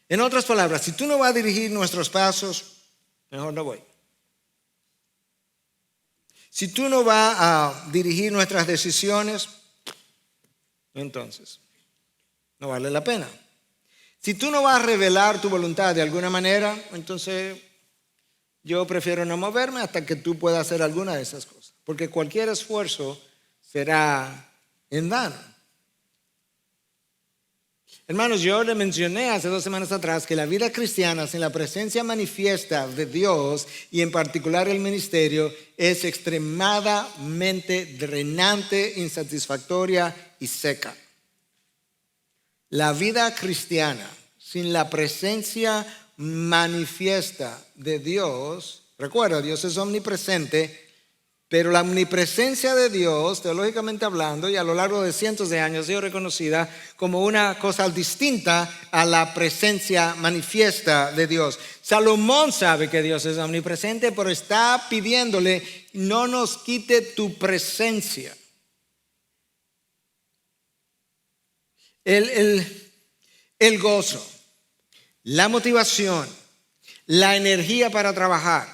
En otras palabras, si tú no vas a dirigir nuestros pasos, mejor no voy. Si tú no vas a dirigir nuestras decisiones, entonces no vale la pena. Si tú no vas a revelar tu voluntad de alguna manera, entonces yo prefiero no moverme hasta que tú puedas hacer alguna de esas cosas, porque cualquier esfuerzo será en vano. Hermanos, yo le mencioné hace 2 semanas atrás que la vida cristiana sin la presencia manifiesta de Dios, y en particular el ministerio, es extremadamente drenante, insatisfactoria y seca. La vida cristiana sin la presencia manifiesta de Dios, recuerda, Dios es omnipresente, pero la omnipresencia de Dios, teológicamente hablando, y a lo largo de cientos de años ha sido reconocida como una cosa distinta a la presencia manifiesta de Dios. Salomón sabe que Dios es omnipresente, pero está pidiéndole: no nos quite tu presencia. El gozo, la motivación, la energía para trabajar,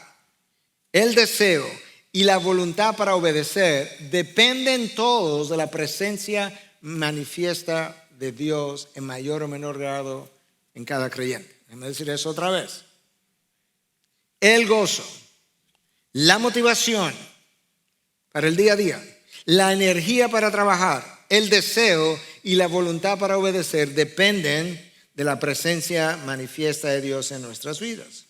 el deseo y la voluntad para obedecer dependen todos de la presencia manifiesta de Dios en mayor o menor grado en cada creyente. Déjame decir eso otra vez. El gozo, la motivación para el día a día, la energía para trabajar, el deseo y la voluntad para obedecer dependen de la presencia manifiesta de Dios en nuestras vidas.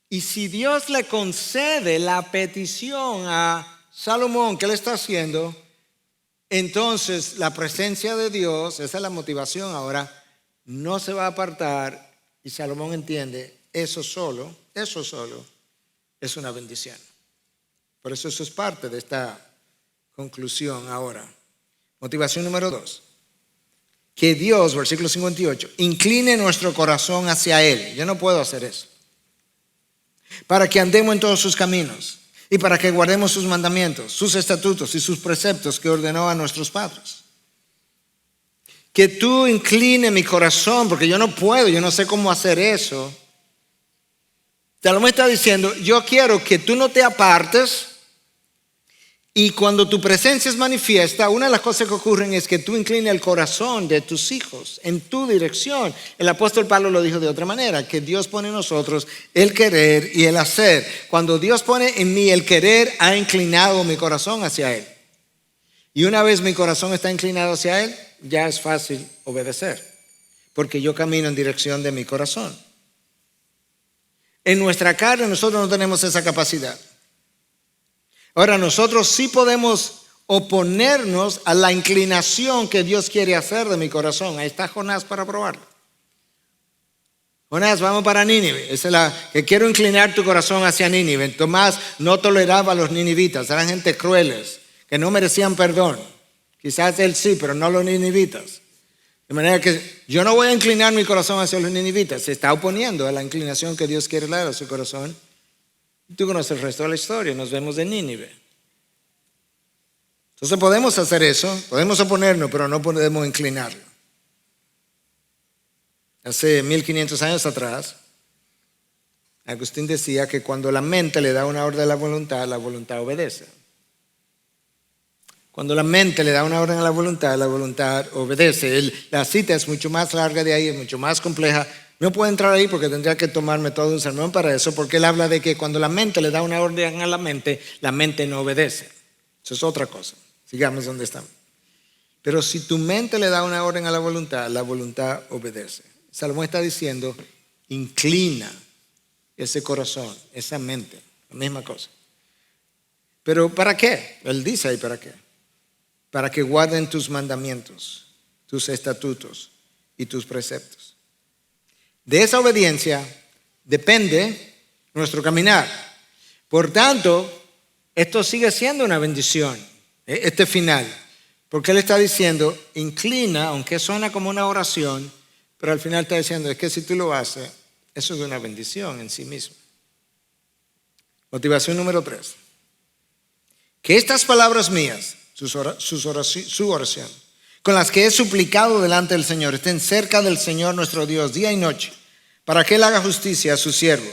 Y si Dios le concede la petición a Salomón que le está haciendo, entonces la presencia de Dios, esa es la motivación ahora, no se va a apartar, y Salomón entiende, eso solo es una bendición. Por eso es parte de esta conclusión ahora. Motivación número 2. Que Dios, versículo 58, incline nuestro corazón hacia Él. Yo no puedo hacer eso. Para que andemos en todos sus caminos y para que guardemos sus mandamientos, sus estatutos y sus preceptos que ordenó a nuestros padres. Que tú incline mi corazón, porque yo no puedo, yo no sé cómo hacer eso. Salomón está diciendo: yo quiero que tú no te apartes. Y cuando tu presencia es manifiesta, una de las cosas que ocurren es que tú inclines el corazón de tus hijos en tu dirección. El apóstol Pablo lo dijo de otra manera, que Dios pone en nosotros el querer y el hacer. Cuando Dios pone en mí el querer, ha inclinado mi corazón hacia Él. Y una vez mi corazón está inclinado hacia Él, ya es fácil obedecer, porque yo camino en dirección de mi corazón. En nuestra carne nosotros no tenemos esa capacidad. Ahora, nosotros sí podemos oponernos a la inclinación que Dios quiere hacer de mi corazón. Ahí está Jonás para probarlo. Jonás, vamos para Nínive. Esa es la que quiero inclinar tu corazón hacia Nínive. Tomás no toleraba a los ninivitas. Eran gente crueles que no merecían perdón. Quizás él sí, pero no los ninivitas. De manera que yo no voy a inclinar mi corazón hacia los ninivitas. Se está oponiendo a la inclinación que Dios quiere dar a su corazón. Tú conoces el resto de la historia, nos vemos de Nínive. Entonces podemos hacer eso, podemos oponernos, pero no podemos inclinarlo. Hace 1500 años atrás, Agustín decía que cuando la mente le da una orden a la voluntad obedece. Cuando la mente le da una orden a la voluntad obedece. La cita es mucho más larga de ahí, es mucho más compleja, No puedo entrar ahí porque tendría que tomarme todo un sermón para eso, porque él habla de que cuando la mente le da una orden a la mente no obedece. Eso es otra cosa. Sigamos donde estamos. Pero si tu mente le da una orden a la voluntad obedece. Salomón está diciendo, inclina ese corazón, esa mente, la misma cosa. Pero ¿para qué? Él dice ahí ¿para qué? Para que guarden tus mandamientos, tus estatutos y tus preceptos. De esa obediencia depende nuestro caminar. Por tanto, esto sigue siendo una bendición, este final. Porque él está diciendo, inclina, aunque suena como una oración, pero al final está diciendo, es que si tú lo haces, eso es una bendición en sí mismo. Motivación número 3. Que estas palabras mías, su oración, con las que he suplicado delante del Señor, estén cerca del Señor nuestro Dios día y noche, para que Él haga justicia a su siervo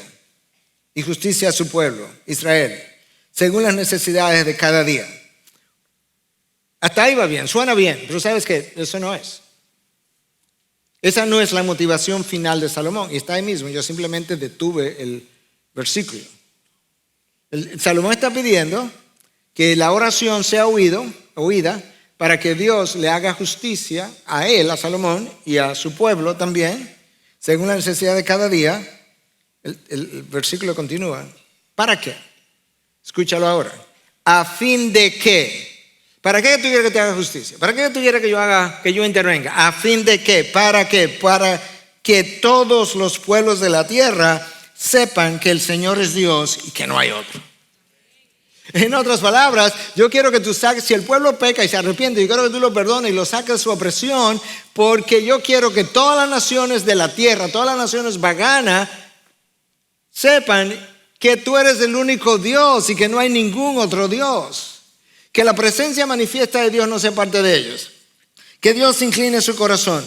y justicia a su pueblo, Israel, según las necesidades de cada día. Hasta ahí va bien, suena bien, pero ¿sabes qué? Eso no es. Esa no es la motivación final de Salomón, y está ahí mismo. Yo simplemente detuve el versículo. Salomón está pidiendo que la oración sea oída para que Dios le haga justicia a él, a Salomón, y a su pueblo también, según la necesidad de cada día. El versículo continúa. ¿Para qué? Escúchalo ahora. ¿A fin de qué? ¿Para qué tú quieres que te haga justicia? ¿Para qué tú quieres que yo intervenga? ¿A fin de qué? ¿Para qué? Para que todos los pueblos de la tierra sepan que el Señor es Dios y que no hay otro. En otras palabras, yo quiero que tú saques, si el pueblo peca y se arrepiente, yo quiero que tú lo perdones y lo saques de su opresión, porque yo quiero que todas las naciones de la tierra, todas las naciones paganas, sepan que tú eres el único Dios y que no hay ningún otro Dios. Que la presencia manifiesta de Dios no sea parte de ellos. Que Dios incline su corazón.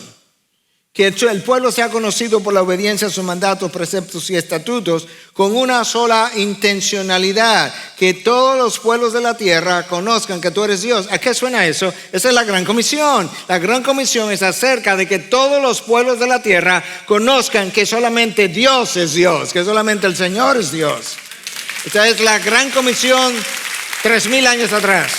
Que el pueblo sea conocido por la obediencia a sus mandatos, preceptos y estatutos con una sola intencionalidad. Que todos los pueblos de la tierra conozcan que tú eres Dios. ¿A qué suena eso? Esa es la gran comisión. La gran comisión es acerca de que todos los pueblos de la tierra conozcan que solamente Dios es Dios, que solamente el Señor es Dios. Esta es la gran comisión 3000 años atrás.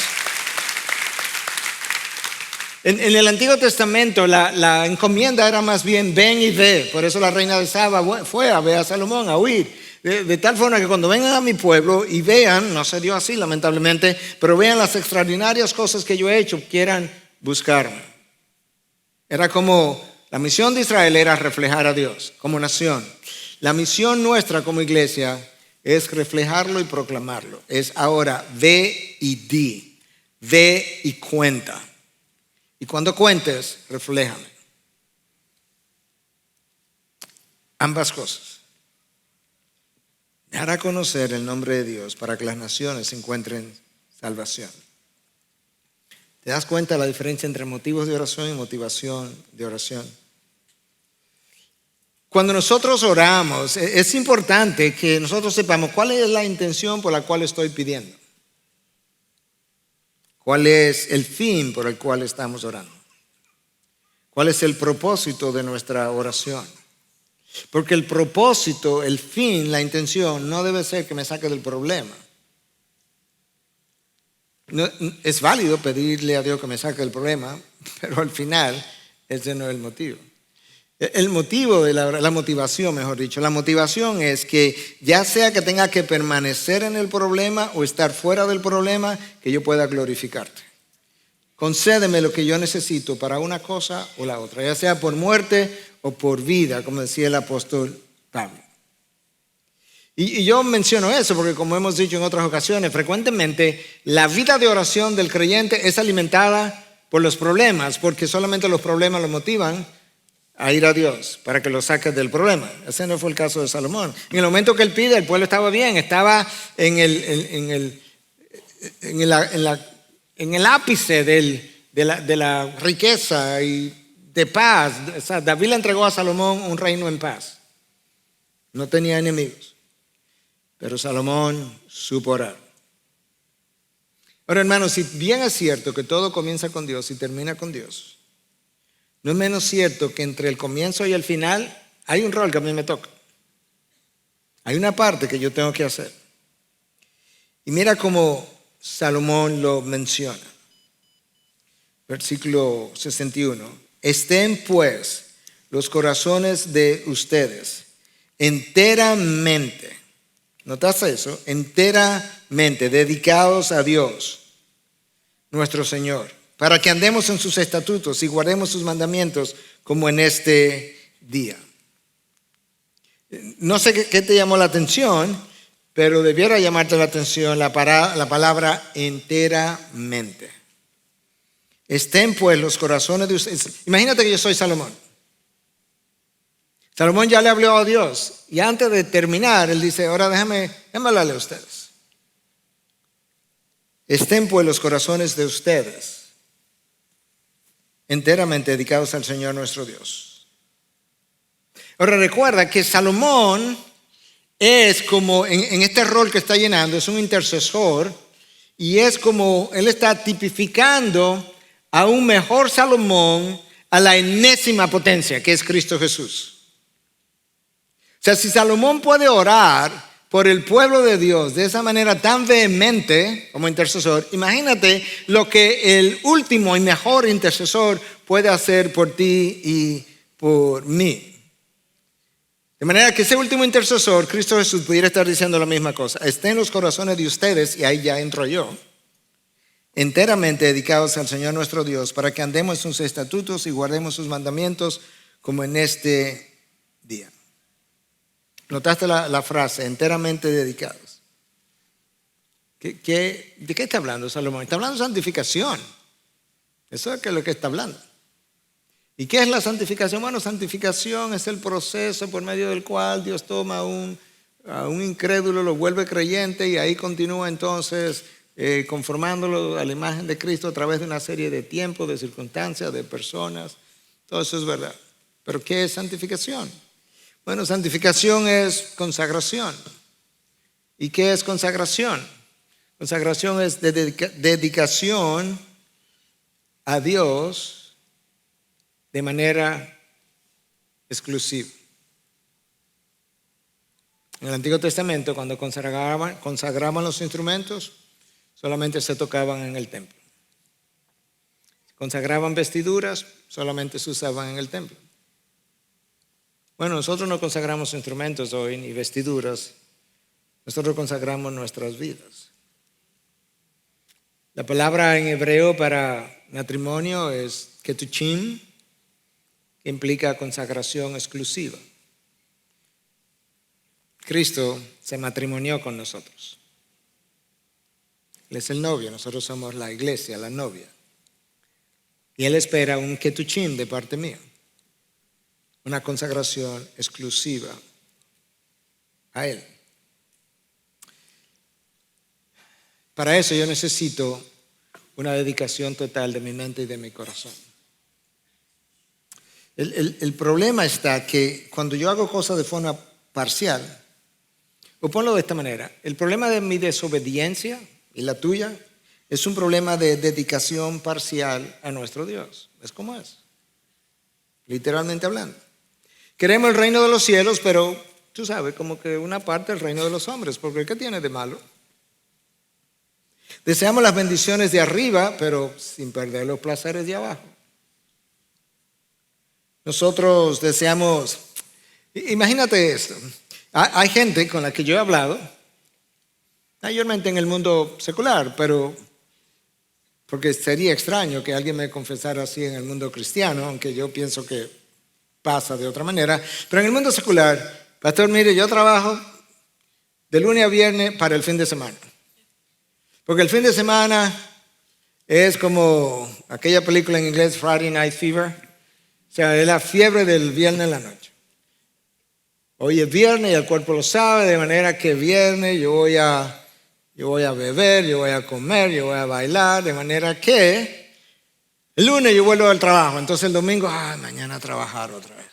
En el Antiguo Testamento la encomienda era más bien ven y ve. Por eso la reina de Saba fue a ver a Salomón, a huir. De tal forma que cuando vengan a mi pueblo y vean, no se dio así lamentablemente, pero vean las extraordinarias cosas que yo he hecho, quieran buscarme. Era como, la misión de Israel era reflejar a Dios como nación. La misión nuestra como iglesia es reflejarlo y proclamarlo. Es ahora ve y di, ve y cuenta. Y cuando cuentes, refléjame. Ambas cosas. Dar a conocer el nombre de Dios para que las naciones encuentren salvación. ¿Te das cuenta de la diferencia entre motivos de oración y motivación de oración? Cuando nosotros oramos, es importante que nosotros sepamos cuál es la intención por la cual estoy pidiendo. ¿Cuál es el fin por el cual estamos orando? ¿Cuál es el propósito de nuestra oración? Porque el propósito, el fin, la intención no debe ser que me saque del problema. No, es válido pedirle a Dios que me saque del problema, pero al final ese no es el motivo. El motivo de la motivación, mejor dicho, la motivación es que ya sea que tenga que permanecer en el problema o estar fuera del problema, que yo pueda glorificarte. Concédeme lo que yo necesito para una cosa o la otra, ya sea por muerte o por vida, como decía el apóstol Pablo. Y yo menciono eso porque, como hemos dicho en otras ocasiones, frecuentemente la vida de oración del creyente es alimentada por los problemas, porque solamente los problemas lo motivan a ir a Dios para que lo saque del problema. Ese no fue el caso de Salomón. En el momento que él pide, el pueblo estaba bien, estaba en el ápice de la riqueza y de paz. O sea, David le entregó a Salomón un reino en paz. No tenía enemigos. Pero Salomón supo orar. Ahora, hermanos, si bien es cierto que todo comienza con Dios y termina con Dios, no es menos cierto que entre el comienzo y el final hay un rol que a mí me toca. Hay una parte que yo tengo que hacer. Y mira cómo Salomón lo menciona. Versículo 61. Estén pues los corazones de ustedes enteramente, ¿notaste eso? Enteramente dedicados a Dios, nuestro Señor, para que andemos en sus estatutos y guardemos sus mandamientos como en este día. No sé qué te llamó la atención, pero debiera llamarte la atención la palabra enteramente. Estén pues los corazones de ustedes. Imagínate que yo soy Salomón. Salomón ya le habló a Dios y antes de terminar, él dice, ahora déjame hablarle a ustedes. Estén pues los corazones de ustedes enteramente dedicados al Señor nuestro Dios. Ahora recuerda que Salomón es como, en este rol que está llenando, es un intercesor y es como, él está tipificando a un mejor Salomón, a la enésima potencia que es Cristo Jesús. O sea, si Salomón puede orar por el pueblo de Dios de esa manera tan vehemente como intercesor, imagínate lo que el último y mejor intercesor puede hacer por ti y por mí. De manera que ese último intercesor, Cristo Jesús, pudiera estar diciendo la misma cosa. Estén los corazones de ustedes, y ahí ya entro yo, enteramente dedicados al Señor nuestro Dios, para que andemos en sus estatutos y guardemos sus mandamientos como en este día. ¿Notaste la frase, enteramente dedicados? ¿De qué está hablando Salomón? Está hablando de santificación. Eso es lo que está hablando. ¿Y qué es la santificación? Bueno, santificación es el proceso por medio del cual Dios toma a un incrédulo, lo vuelve creyente y ahí continúa entonces conformándolo a la imagen de Cristo a través de una serie de tiempos, de circunstancias, de personas. Todo eso es verdad. ¿Pero qué es santificación? Bueno, santificación es consagración. ¿Y qué es consagración? Consagración es dedicación a Dios de manera exclusiva. En el Antiguo Testamento, cuando consagraban los instrumentos, solamente se tocaban en el templo. Consagraban vestiduras, solamente se usaban en el templo. Bueno, nosotros no consagramos instrumentos hoy ni vestiduras, nosotros consagramos nuestras vidas. La palabra en hebreo para matrimonio es ketuchim, que implica consagración exclusiva. Cristo se matrimonió con nosotros. Él es el novio, nosotros somos la iglesia, la novia. Y Él espera un ketuchim de parte mía. Una consagración exclusiva a Él. Para eso yo necesito una dedicación total de mi mente y de mi corazón. El problema está que cuando yo hago cosas de forma parcial, o ponlo de esta manera, el problema de mi desobediencia y la tuya es un problema de dedicación parcial a nuestro Dios. Es como es, literalmente hablando. Queremos el reino de los cielos, pero tú sabes, como que una parte del reino de los hombres, porque ¿qué tiene de malo? Deseamos las bendiciones de arriba, pero sin perder los placeres de abajo. Nosotros deseamos, imagínate esto, hay gente con la que yo he hablado, mayormente en el mundo secular, pero porque sería extraño que alguien me confesara así en el mundo cristiano, aunque yo pienso que pasa de otra manera, pero en el mundo secular, pastor, mire, yo trabajo de lunes a viernes para el fin de semana. Porque el fin de semana es como aquella película en inglés, Friday Night Fever. O sea, es la fiebre del viernes en la noche. Hoy es viernes y el cuerpo lo sabe, de manera que viernes yo voy a beber, yo voy a comer, yo voy a bailar, de manera que el lunes yo vuelvo al trabajo, entonces el domingo, mañana a trabajar otra vez.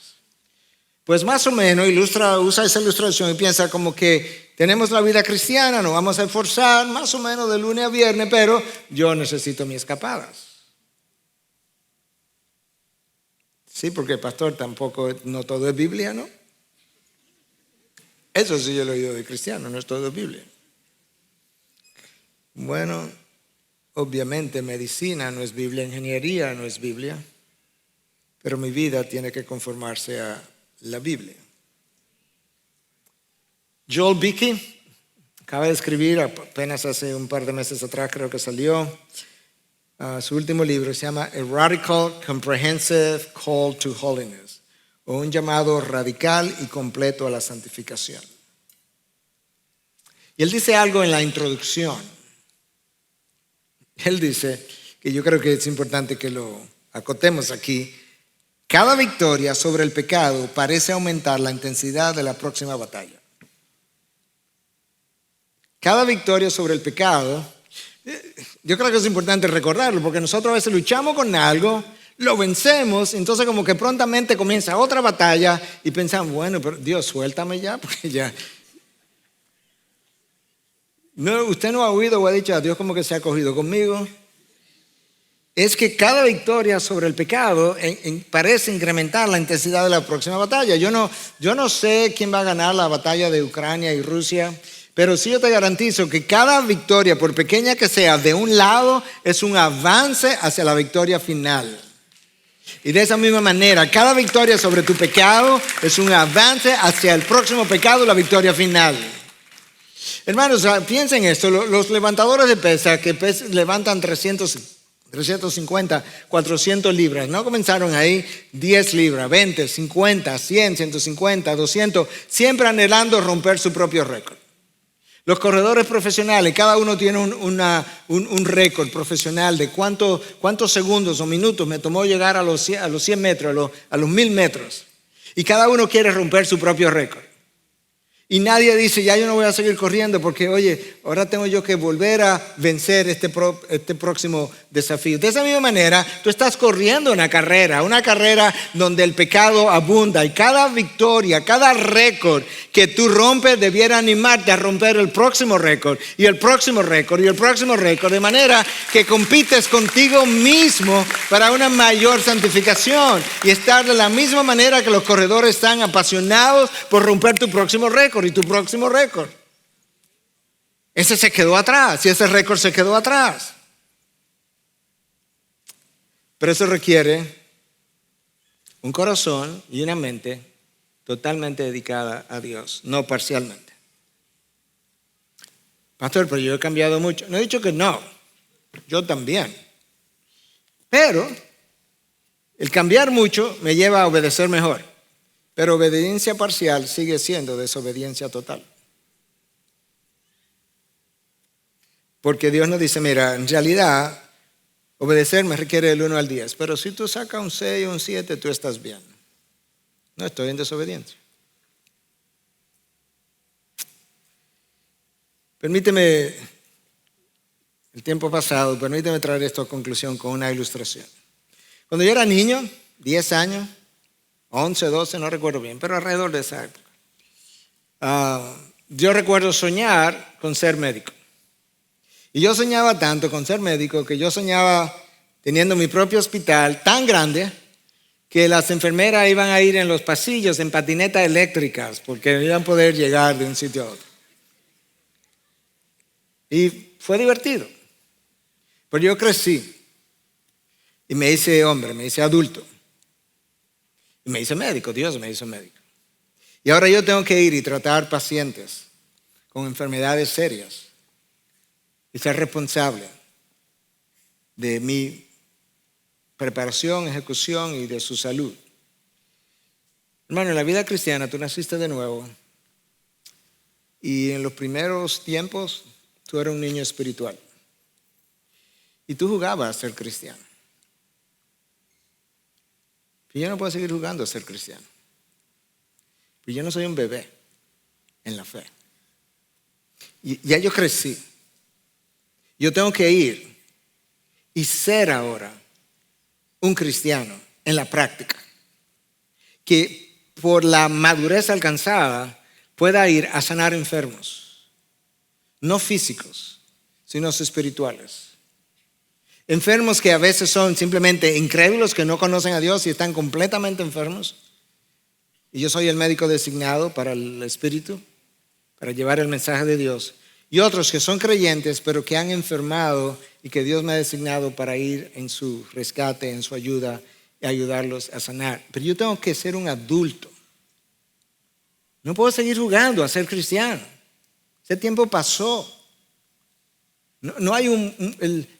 Pues más o menos usa esa ilustración y piensa como que tenemos la vida cristiana, nos vamos a esforzar más o menos de lunes a viernes, pero yo necesito mis escapadas. Sí, porque pastor, tampoco, no todo es Biblia, ¿no? Eso sí yo lo he oído de cristiano, no es todo Biblia. Bueno, obviamente medicina no es Biblia, ingeniería no es Biblia, pero mi vida tiene que conformarse a la Biblia. Joel Beeke acaba de escribir, apenas hace un par de meses atrás creo que salió, su último libro, se llama A Radical Comprehensive Call to Holiness, o un llamado radical y completo a la santificación. Y él dice algo en la introducción. Él dice, que yo creo que es importante que lo acotemos aquí, cada victoria sobre el pecado parece aumentar la intensidad de la próxima batalla. Cada victoria sobre el pecado, yo creo que es importante recordarlo, porque nosotros a veces luchamos con algo, lo vencemos, entonces como que prontamente comienza otra batalla y pensamos, bueno, pero Dios, suéltame ya, porque ya. No, usted no ha oído o ha dicho a Dios como que se ha cogido conmigo. Es que cada victoria sobre el pecado parece incrementar la intensidad de la próxima batalla. Yo no sé quién va a ganar la batalla de Ucrania y Rusia, pero sí yo te garantizo que cada victoria, por pequeña que sea, de un lado es un avance hacia la victoria final. Y de esa misma manera, cada victoria sobre tu pecado es un avance hacia el próximo pecado, la victoria final. Hermanos, piensen esto, los levantadores de pesas que levantan 350, 400 libras, no comenzaron ahí 10 libras, 20, 50, 100, 150, 200, siempre anhelando romper su propio récord. Los corredores profesionales, cada uno tiene un récord profesional de cuántos segundos o minutos me tomó llegar a los 100 metros, a los 1000 metros. Y cada uno quiere romper su propio récord. Y nadie dice, ya yo no voy a seguir corriendo porque, oye, ahora tengo yo que volver a vencer este próximo desafío. De esa misma manera, tú estás corriendo una carrera donde el pecado abunda. Y cada victoria, cada récord que tú rompes debiera animarte a romper el próximo récord y el próximo récord y el próximo récord. De manera que compites contigo mismo para una mayor santificación y estar de la misma manera que los corredores están apasionados por romper tu próximo récord y tu próximo récord. Ese se quedó atrás y ese récord se quedó atrás. Pero eso requiere un corazón y una mente totalmente dedicada a Dios, no parcialmente. Pastor, pero yo he cambiado mucho. No he dicho que no, yo también. Pero el cambiar mucho me lleva a obedecer mejor. Pero obediencia parcial sigue siendo desobediencia total. Porque Dios nos dice, mira, en realidad obedecer me requiere del 1 al 10, pero si tú sacas un 6 o un 7, tú estás bien. No estoy en desobediencia. Permíteme, el tiempo pasado, permíteme traer esto a conclusión con una ilustración. Cuando yo era niño, 10 años, 11, 12, no recuerdo bien, pero alrededor de esa época, yo recuerdo soñar con ser médico. Y yo soñaba tanto con ser médico que yo soñaba teniendo mi propio hospital tan grande que las enfermeras iban a ir en los pasillos en patinetas eléctricas porque iban a poder llegar de un sitio a otro. Y fue divertido. Pero yo crecí y me hice hombre, me hice adulto. Y me hice médico, Dios me hizo médico. Y ahora yo tengo que ir y tratar pacientes con enfermedades serias y ser responsable de mi preparación, ejecución y de su salud. Hermano, en la vida cristiana tú naciste de nuevo y en los primeros tiempos tú eras un niño espiritual y tú jugabas a ser cristiano. Y yo no puedo seguir jugando a ser cristiano. Y yo no soy un bebé en la fe. Y ya yo crecí. Yo tengo que ir y ser ahora un cristiano en la práctica. Que por la madurez alcanzada pueda ir a sanar enfermos. No físicos, sino espirituales. Enfermos que a veces son simplemente incrédulos, que no conocen a Dios y están completamente enfermos. Y yo soy el médico designado para el espíritu. para llevar el mensaje de Dios, y otros que son creyentes, pero que han enfermado y que Dios me ha designado para ir en su rescate, en su ayuda y ayudarlos a sanar. Pero yo tengo que ser un adulto. No puedo seguir jugando a ser cristiano. Ese tiempo pasó. No hay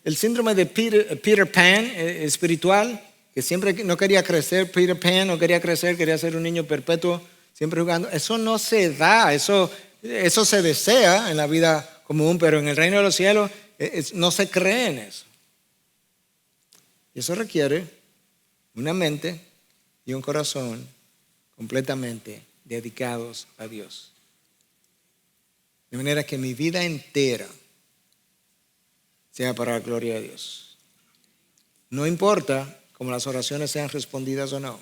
el síndrome de Peter Pan espiritual, que siempre no quería crecer. Peter Pan no quería crecer, quería ser un niño perpetuo, siempre jugando. Eso no se da, eso se desea en la vida común, pero en el reino de los cielos no se cree en eso. Y eso requiere una mente y un corazón completamente dedicados a Dios. De manera que mi vida entera sea para la gloria de Dios. No importa cómo las oraciones sean respondidas o no.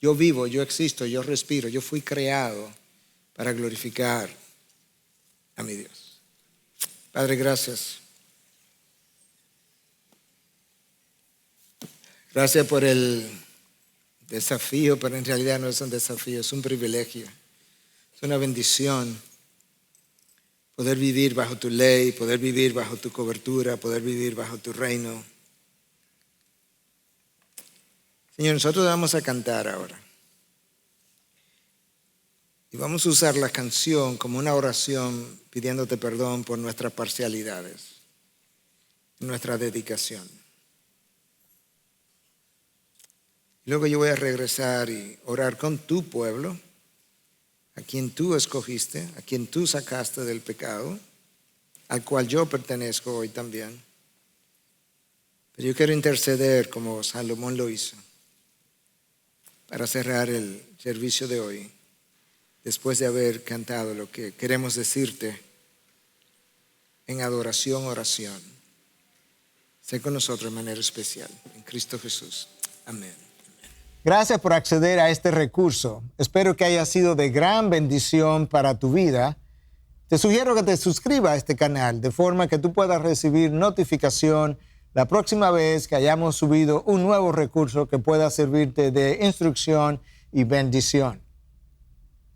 Yo vivo, yo existo, yo respiro, yo fui creado para glorificar a mi Dios. Padre, gracias. Gracias por el desafío, pero en realidad no es un desafío, es un privilegio. Es una bendición poder vivir bajo tu ley, poder vivir bajo tu cobertura, poder vivir bajo tu reino. Señor, nosotros vamos a cantar ahora. Y vamos a usar la canción como una oración pidiéndote perdón por nuestras parcialidades, nuestra dedicación. Luego yo voy a regresar y orar con tu pueblo, a quien tú escogiste, a quien tú sacaste del pecado, al cual yo pertenezco hoy también. Pero yo quiero interceder como Salomón lo hizo, para cerrar el servicio de hoy, después de haber cantado lo que queremos decirte en adoración, oración. Sé con nosotros de manera especial, en Cristo Jesús. Amén. Gracias por acceder a este recurso. Espero que haya sido de gran bendición para tu vida. Te sugiero que te suscribas a este canal de forma que tú puedas recibir notificación la próxima vez que hayamos subido un nuevo recurso que pueda servirte de instrucción y bendición.